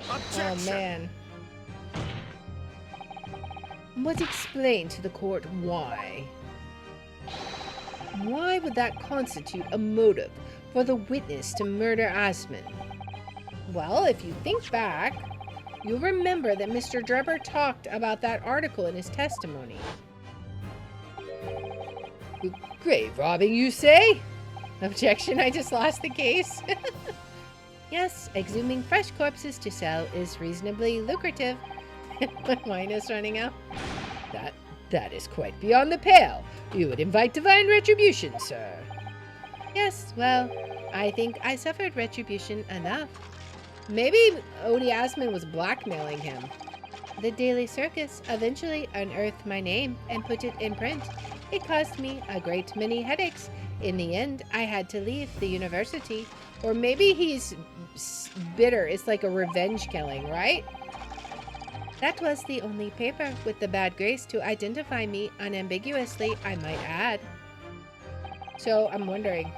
Objection! Oh man. But explain to the court why. Why would that constitute a motive for the witness to murder Asman? Well, if you think back, you'll remember that Mr. Drebber talked about that article in his testimony. Grave robbing, you say? Objection, I just lost the case. Yes, exhuming fresh corpses to sell is reasonably lucrative. My wine is running out. That is quite beyond the pale. You would invite divine retribution, sir. Yes, well, I think I suffered retribution enough. Maybe Odiasman was blackmailing him. The Daily Circus eventually unearthed my name and put it in print. It caused me a great many headaches. In the end, I had to leave the university. Or maybe he's bitter. It's like a revenge killing, right? That was the only paper with the bad grace to identify me unambiguously, I might add. So I'm wondering.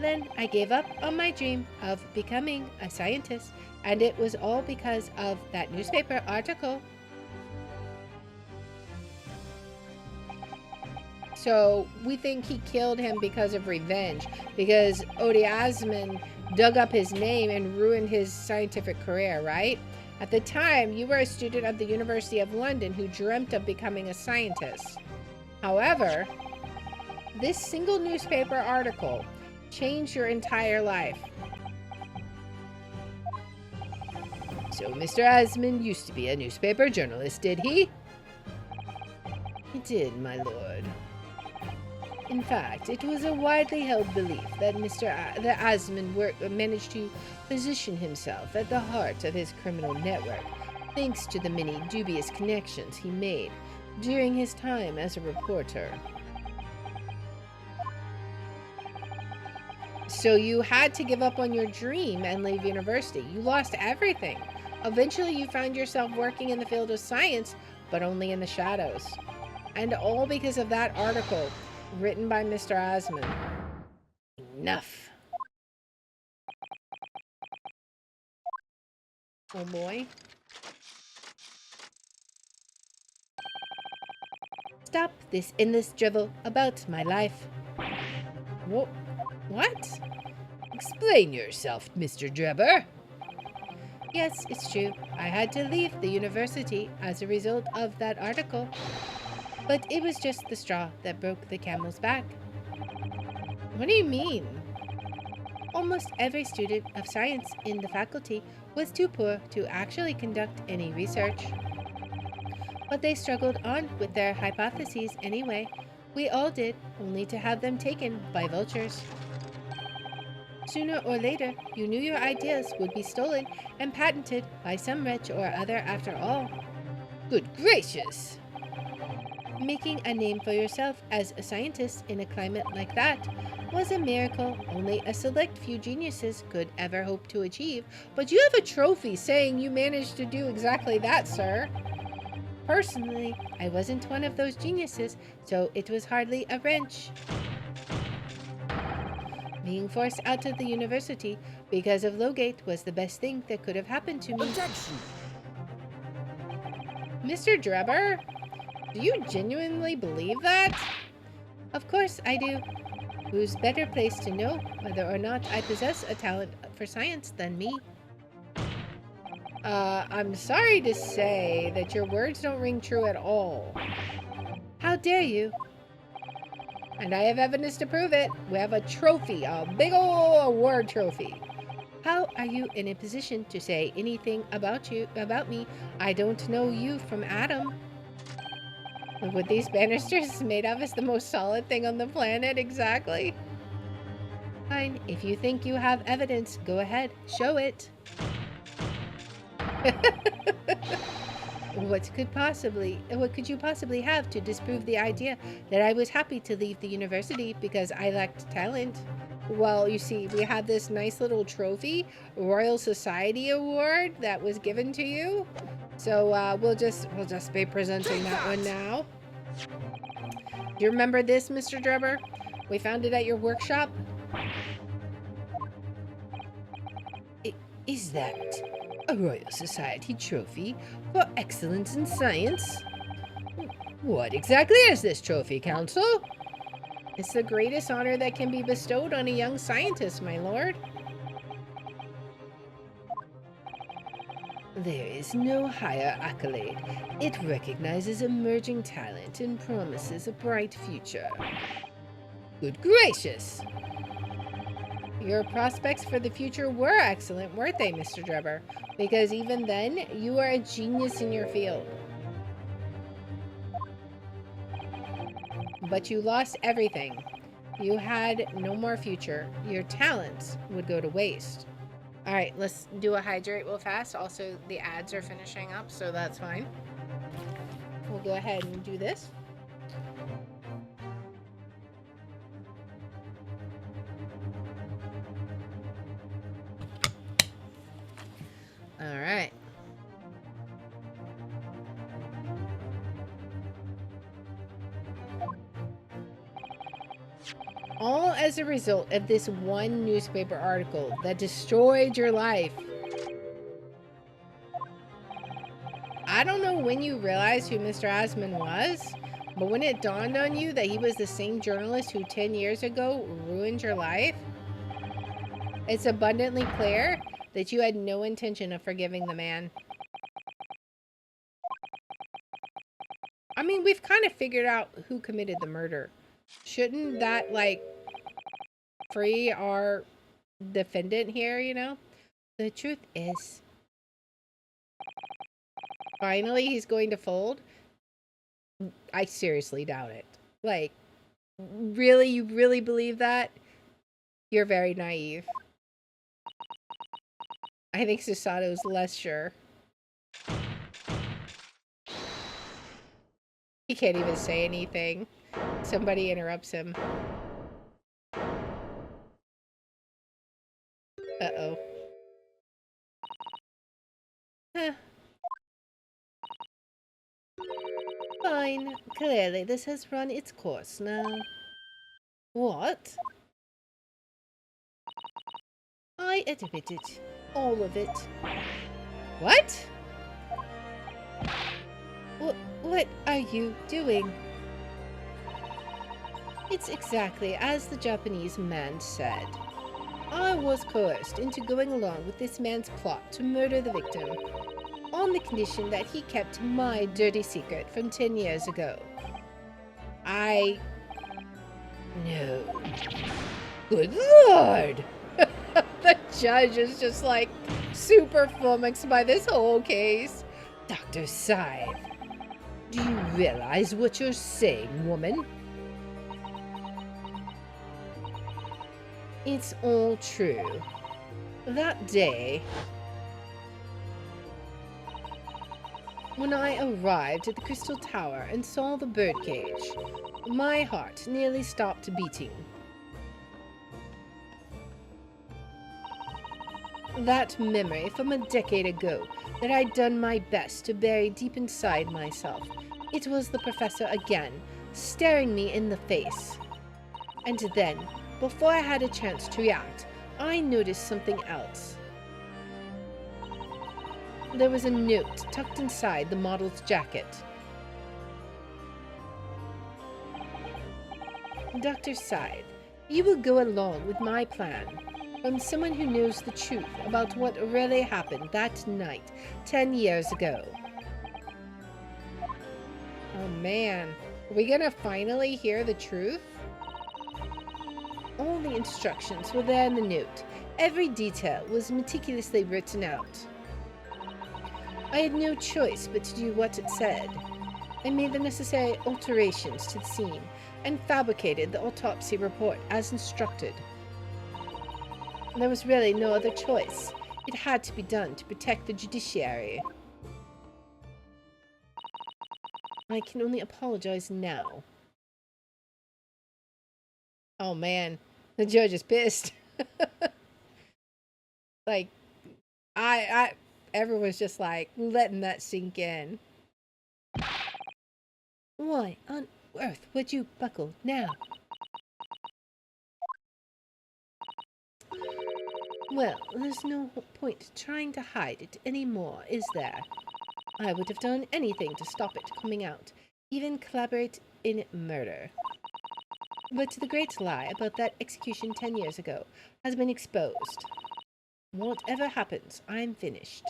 Then I gave up on my dream of becoming a scientist, and it was all because of that newspaper article. So we think he killed him because of revenge, because Odiasman dug up his name and ruined his scientific career, right? At the time, you were a student at the University of London who dreamt of becoming a scientist. However, This single newspaper article changed your entire life. So Mr. Asmund used to be a newspaper journalist, did he? He did, my lord. In fact, it was a widely held belief that that Asmund managed to position himself at the heart of his criminal network, thanks to the many dubious connections he made during his time as a reporter. So you had to give up on your dream and leave university. You lost everything. Eventually, you found yourself working in the field of science, but only in the shadows. And all because of that article written by Mr. Asmund. Enough. Oh boy. Stop this endless drivel about my life. What? Explain yourself, Mr. Drebber. Yes, it's true. I had to leave the university as a result of that article. But it was just the straw that broke the camel's back. What do you mean? Almost every student of science in the faculty was too poor to actually conduct any research. But they struggled on with their hypotheses anyway. We all did, only to have them taken by vultures. Sooner or later, you knew your ideas would be stolen and patented by some wretch or other after all. Good gracious! Making a name for yourself as a scientist in a climate like that was a miracle only a select few geniuses could ever hope to achieve. But you have a trophy saying you managed to do exactly that, sir. Personally, I wasn't one of those geniuses, so it was hardly a wrench. Being forced out of the university because of Logate was the best thing that could have happened to me. Objection! Mr. Drebber, do you genuinely believe that? Of course I do. Who's better placed to know whether or not I possess a talent for science than me? I'm sorry to say that your words don't ring true at all. How dare you? And I have evidence to prove it. We have a trophy, a big ol' award trophy. How are you in a position to say anything about me? I don't know you from Adam. What these banisters made of is the most solid thing on the planet, exactly. Fine, if you think you have evidence, go ahead, show it. What could you possibly have to disprove the idea that I was happy to leave the university because I lacked talent? Well, you see, we had this nice little trophy, Royal Society Award, that was given to you. So we'll just be presenting that one now. Do you remember this, Mr. Drebber? We found it at your workshop. Is that a Royal Society trophy for excellence in science? What exactly is this trophy, Counsel? It's the greatest honor that can be bestowed on a young scientist, my lord. There is no higher accolade. It recognizes emerging talent and promises a bright future. Good gracious! Your prospects for the future were excellent, weren't they, Mr. Drebber? Because even then, you are a genius in your field. But you lost everything. You had no more future. Your talents would go to waste. All right, let's do a hydrate real fast. Also, the ads are finishing up, so that's fine. We'll go ahead and do this. All right. All as a result of this one newspaper article that destroyed your life. I don't know when you realized who Mr. Asmund was, but when it dawned on you that he was the same journalist who 10 years ago ruined your life, it's abundantly clear that you had no intention of forgiving the man. I mean, we've kind of figured out who committed the murder. Shouldn't that, like, free our defendant here, you know? The truth is, finally he's going to fold? I seriously doubt it. Like, really? You really believe that? You're very naive. I think Susato's less sure. He can't even say anything. Somebody interrupts him. Uh-oh. Huh. Fine. Clearly, this has run its course now. What? I admit it. All of it. What? What are you doing? It's exactly as the Japanese man said. I was coerced into going along with this man's plot to murder the victim, on the condition that he kept my dirty secret from 10 years ago. No. Good Lord! The judge is just like super flummoxed by this whole case. Dr. Sithe, do you realize what you're saying, woman? It's all true. That day, when I arrived at the Crystal Tower and saw the birdcage, my heart nearly stopped beating. That memory from a decade ago that I'd done my best to bury deep inside myself. It was the professor again, staring me in the face. And then, before I had a chance to react, I noticed something else. There was a note tucked inside the model's jacket. Dr. Sithe, you will go along with my plan. From someone who knows the truth about what really happened that night 10 years ago. Oh man, are we gonna finally hear the truth? All the instructions were there in the note. Every detail was meticulously written out. I had no choice but to do what it said. I made the necessary alterations to the scene and fabricated the autopsy report as instructed. There was really no other choice. It had to be done to protect the judiciary. I can only apologize now. Oh man, the judge is pissed. Like, everyone's just like letting that sink in. Why on earth would you buckle now? Well, there's no point trying to hide it anymore, is there? I would have done anything to stop it coming out, even collaborate in murder. But the great lie about that execution 10 years ago has been exposed. Whatever happens, I'm finished.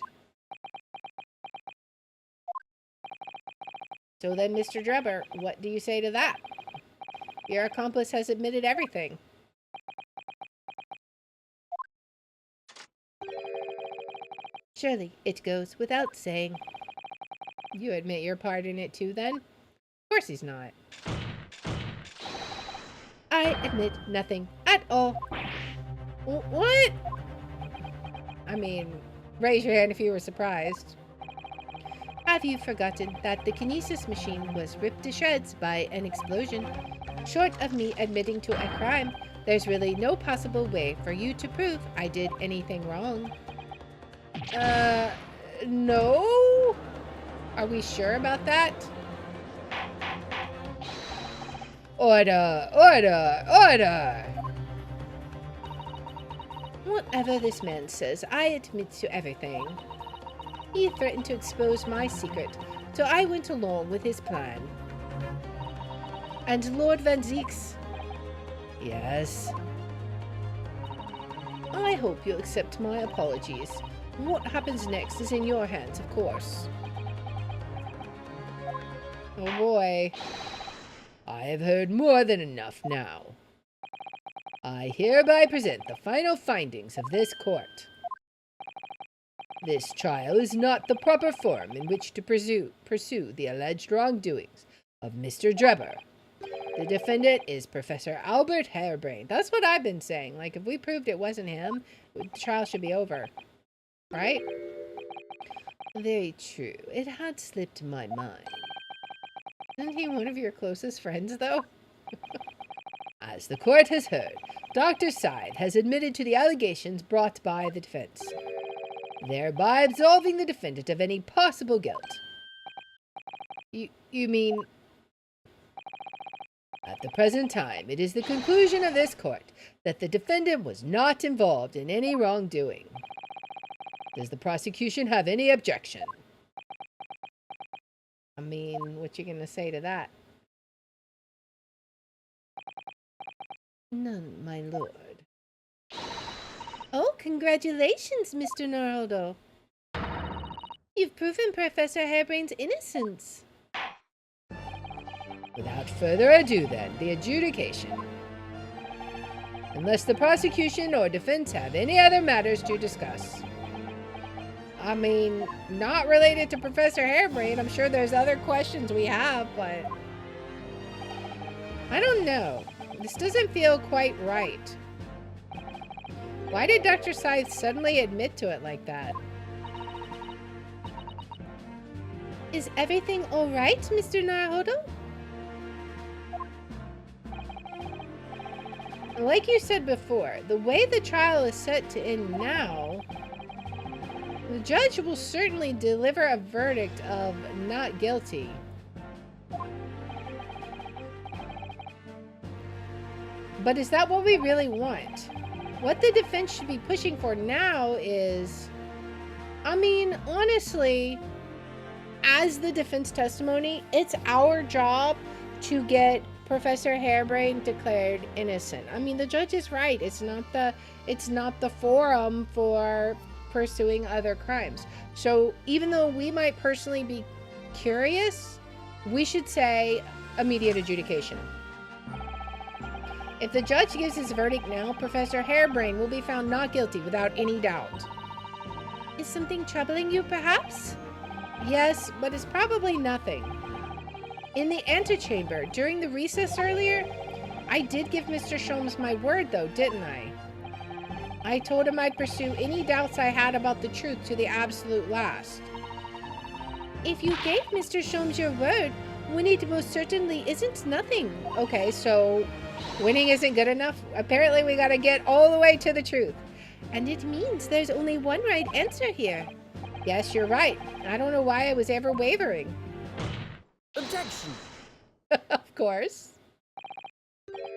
So then, Mr. Drebber, what do you say to that? Your accomplice has admitted everything. Surely it goes without saying. You admit your part in it too, then? Of course he's not. I admit nothing at all. What? I mean, raise your hand if you were surprised. Have you forgotten that the kinesis machine was ripped to shreds by an explosion? Short of me admitting to a crime, there's really no possible way for you to prove I did anything wrong. No? Are we sure about that? Order! Order! Order! Whatever this man says, I admit to everything. He threatened to expose my secret, so I went along with his plan. And Lord Van Zieks? Yes? I hope you'll accept my apologies. What happens next is in your hands, of course. Oh boy. I have heard more than enough now. I hereby present the final findings of this court. This trial is not the proper forum in which to pursue the alleged wrongdoings of Mr. Drebber. The defendant is Professor Albert Harebrained. That's what I've been saying. Like, if we proved it wasn't him, the trial should be over. Right? Very true. It had slipped my mind. Isn't he one of your closest friends, though? As the court has heard, Dr. Sithe has admitted to the allegations brought by the defense, thereby absolving the defendant of any possible guilt. You mean... At the present time, it is the conclusion of this court that the defendant was not involved in any wrongdoing. Does the prosecution have any objection? I mean, what you gonna say to that? None, my lord. Oh, congratulations, Mr. Naraldo. You've proven Professor Harebrained's innocence. Without further ado, then, the adjudication. Unless the prosecution or defense have any other matters to discuss. I mean, not related to Professor Harebrained. I'm sure there's other questions we have, but... I don't know. This doesn't feel quite right. Why did Dr. Sithe suddenly admit to it like that? Is everything all right, Mr. Naruhodo? Like you said before, the way the trial is set to end now, the judge will certainly deliver a verdict of not guilty. But is that what we really want? What the defense should be pushing for now is... I mean, honestly, as the defense testimony, it's our job to get Professor Harebrained declared innocent. I mean, the judge is right. It's not the forum for pursuing other crimes. So even though we might personally be curious, we should say immediate adjudication. If the judge gives his verdict now, Professor Harebrained will be found not guilty without any doubt. Is something troubling you, perhaps? Yes, but it's probably nothing. In the antechamber, during the recess earlier, I did give Mr. Sholmes my word, though, didn't I? I told him I'd pursue any doubts I had about the truth to the absolute last. If you gave Mr. Sholmes your word, winning most certainly isn't nothing. Okay, so winning isn't good enough? Apparently we gotta get all the way to the truth. And it means there's only one right answer here. Yes, you're right. I don't know why I was ever wavering. Objection! Of course.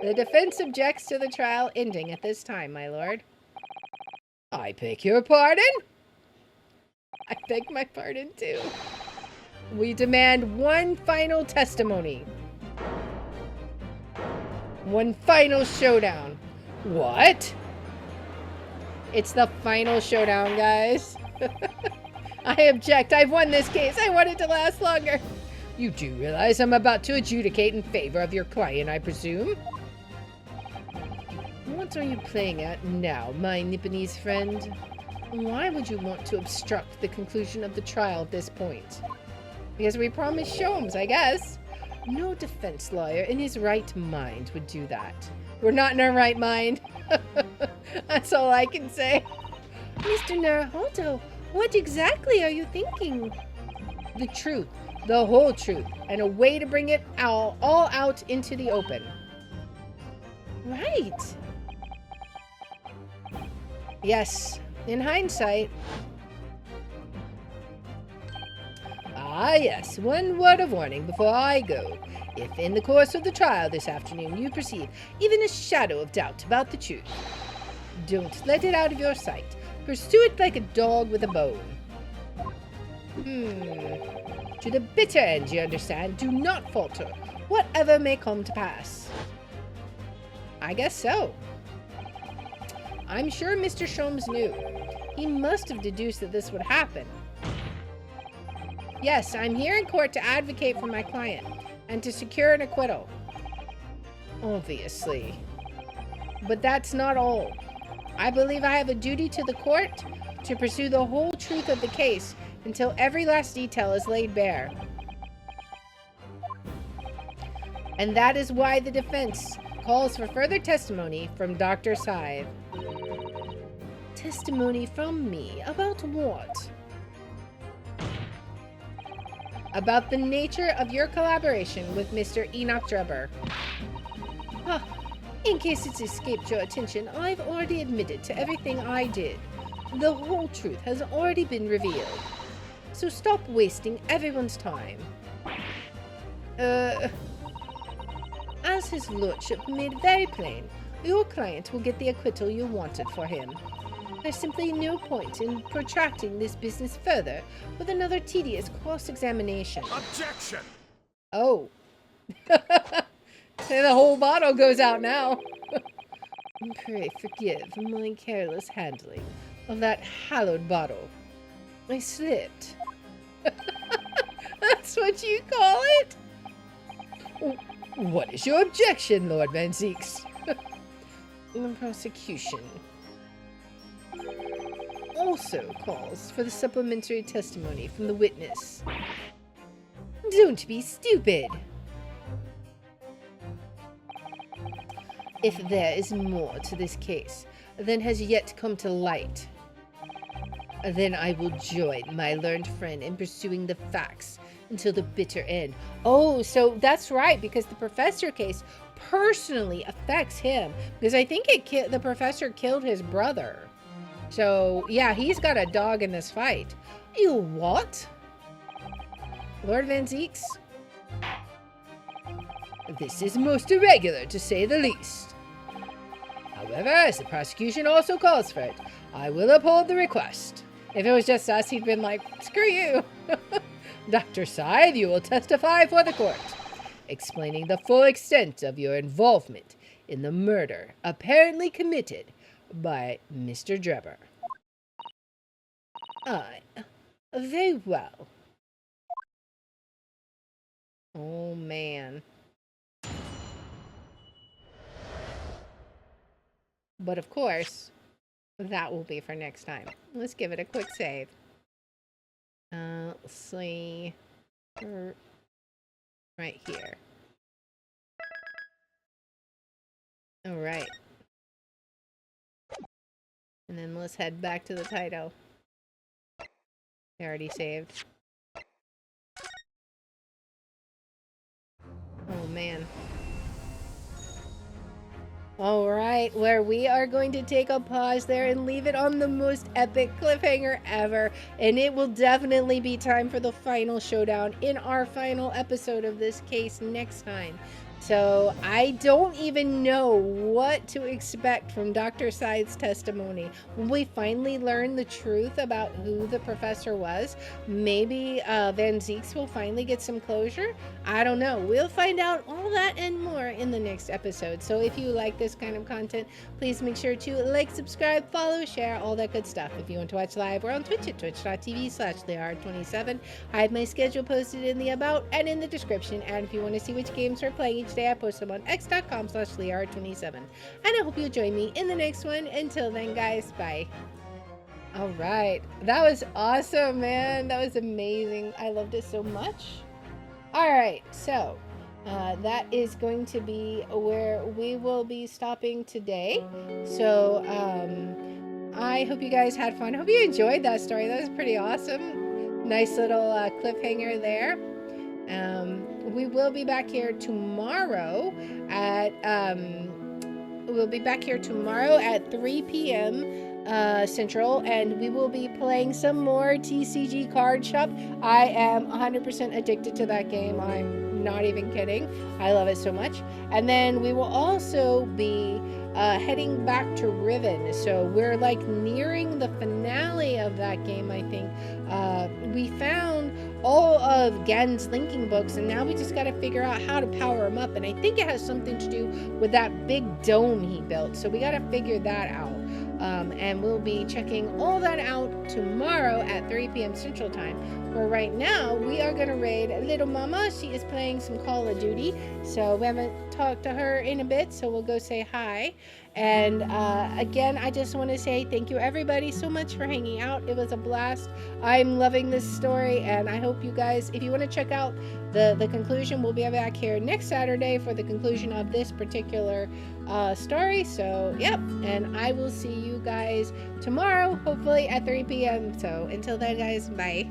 The defense objects to the trial ending at this time, my lord. I beg your pardon? I beg my pardon, too. We demand one final testimony. One final showdown. What? It's the final showdown, guys. I object. I've won this case. I want it to last longer. You do realize I'm about to adjudicate in favor of your client, I presume? What are you playing at now, my Nipponese friend? Why would you want to obstruct the conclusion of the trial at this point? Because we promised Sholmes, I guess. No defense lawyer in his right mind would do that. We're not in our right mind. That's all I can say. Mr. Naruhodo, what exactly are you thinking? The truth. The whole truth. And a way to bring it all out into the open. Right. Yes. In hindsight. Ah, yes. One word of warning before I go. If in the course of the trial this afternoon you perceive even a shadow of doubt about the truth, don't let it out of your sight. Pursue it like a dog with a bone. To the bitter end, you understand. Do not falter, whatever may come to pass. I guess so. I'm sure Mr. Sholmes knew. He must have deduced that this would happen. Yes, I'm here in court to advocate for my client and to secure an acquittal. Obviously. But that's not all. I believe I have a duty to the court to pursue the whole truth of the case until every last detail is laid bare. And that is why the defense calls for further testimony from Dr. Sithe. Testimony from me? About what? About the nature of your collaboration with Mr. Enoch Drebber. Ah, in case it's escaped your attention, I've already admitted to everything I did. The whole truth has already been revealed. So stop wasting everyone's time. As his lordship made very plain, your client will get the acquittal you wanted for him. There's simply no point in protracting this business further with another tedious cross-examination. Objection! Oh. The whole bottle goes out now. Pray forgive my careless handling of that hallowed bottle. I slipped. That's what you call it? What is your objection, Lord Van Zieks? The prosecution also calls for the supplementary testimony from the witness. Don't be stupid. If there is more to this case than has yet come to light, then I will join my learned friend in pursuing the facts until the bitter end. Oh, so that's right, because the professor case personally affects him, because I think the professor killed his brother. So, yeah, he's got a dog in this fight. You what? Lord Van Zieks? This is most irregular, to say the least. However, as the prosecution also calls for it, I will uphold the request. If it was just us, he'd been like, screw you. Dr. Sithe, you will testify for the court, explaining the full extent of your involvement in the murder apparently committed by Mr. Drebber. Aye, very well. Oh, man. But of course, that will be for next time. Let's give it a quick save. Let's see. Right here. All right. And then let's head back to the title. I already saved. Oh, man. Alright, where we are going to take a pause there and leave it on the most epic cliffhanger ever. And it will definitely be time for the final showdown in our final episode of this case next time. So I don't even know what to expect from Dr. Sithe's testimony. When we finally learn the truth about who the professor was, maybe Van Zieks will finally get some closure. I don't know. We'll find out all that and more in the next episode. So if you like this kind of content, please make sure to like, subscribe, follow, share, all that good stuff. If you want to watch live, we're on Twitch at twitch.tv/LeeR27. I have my schedule posted in the about and in the description. And if you want to see which games we're playing each day, I post them on x.com/LeeR27. And I hope you'll join me in the next one. Until then, guys, bye. All right. That was awesome, man. That was amazing. I loved it so much. All right. So that is going to be where we will be stopping today. So I hope you guys had fun. I hope you enjoyed that story. That was pretty awesome. Nice little cliffhanger there. We will be back here tomorrow at 3 p.m. Central, and we will be playing some more TCG Card Shop. I am 100% addicted to that game. I'm not even kidding. I love it so much. And then we will also be heading back to Riven. So we're like nearing the finale of that game, I think. We found all of Gan's linking books, and now we just got to figure out how to power them up. And I think it has something to do with that big dome he built. So we got to figure that out. And we'll be checking all that out tomorrow at 3 p.m. Central Time. For right now, we are going to raid Little Mama. She is playing some Call of Duty, so we haven't talked to her in a bit, so we'll go say hi. And again, I just want to say thank you everybody so much for hanging out. It was a blast. I'm loving this story, and I hope you guys, if you want to check out the conclusion, we'll be back here next Saturday for the conclusion of this particular story. So yep, and I will see you guys tomorrow, hopefully at 3 p.m. So until then, guys, bye.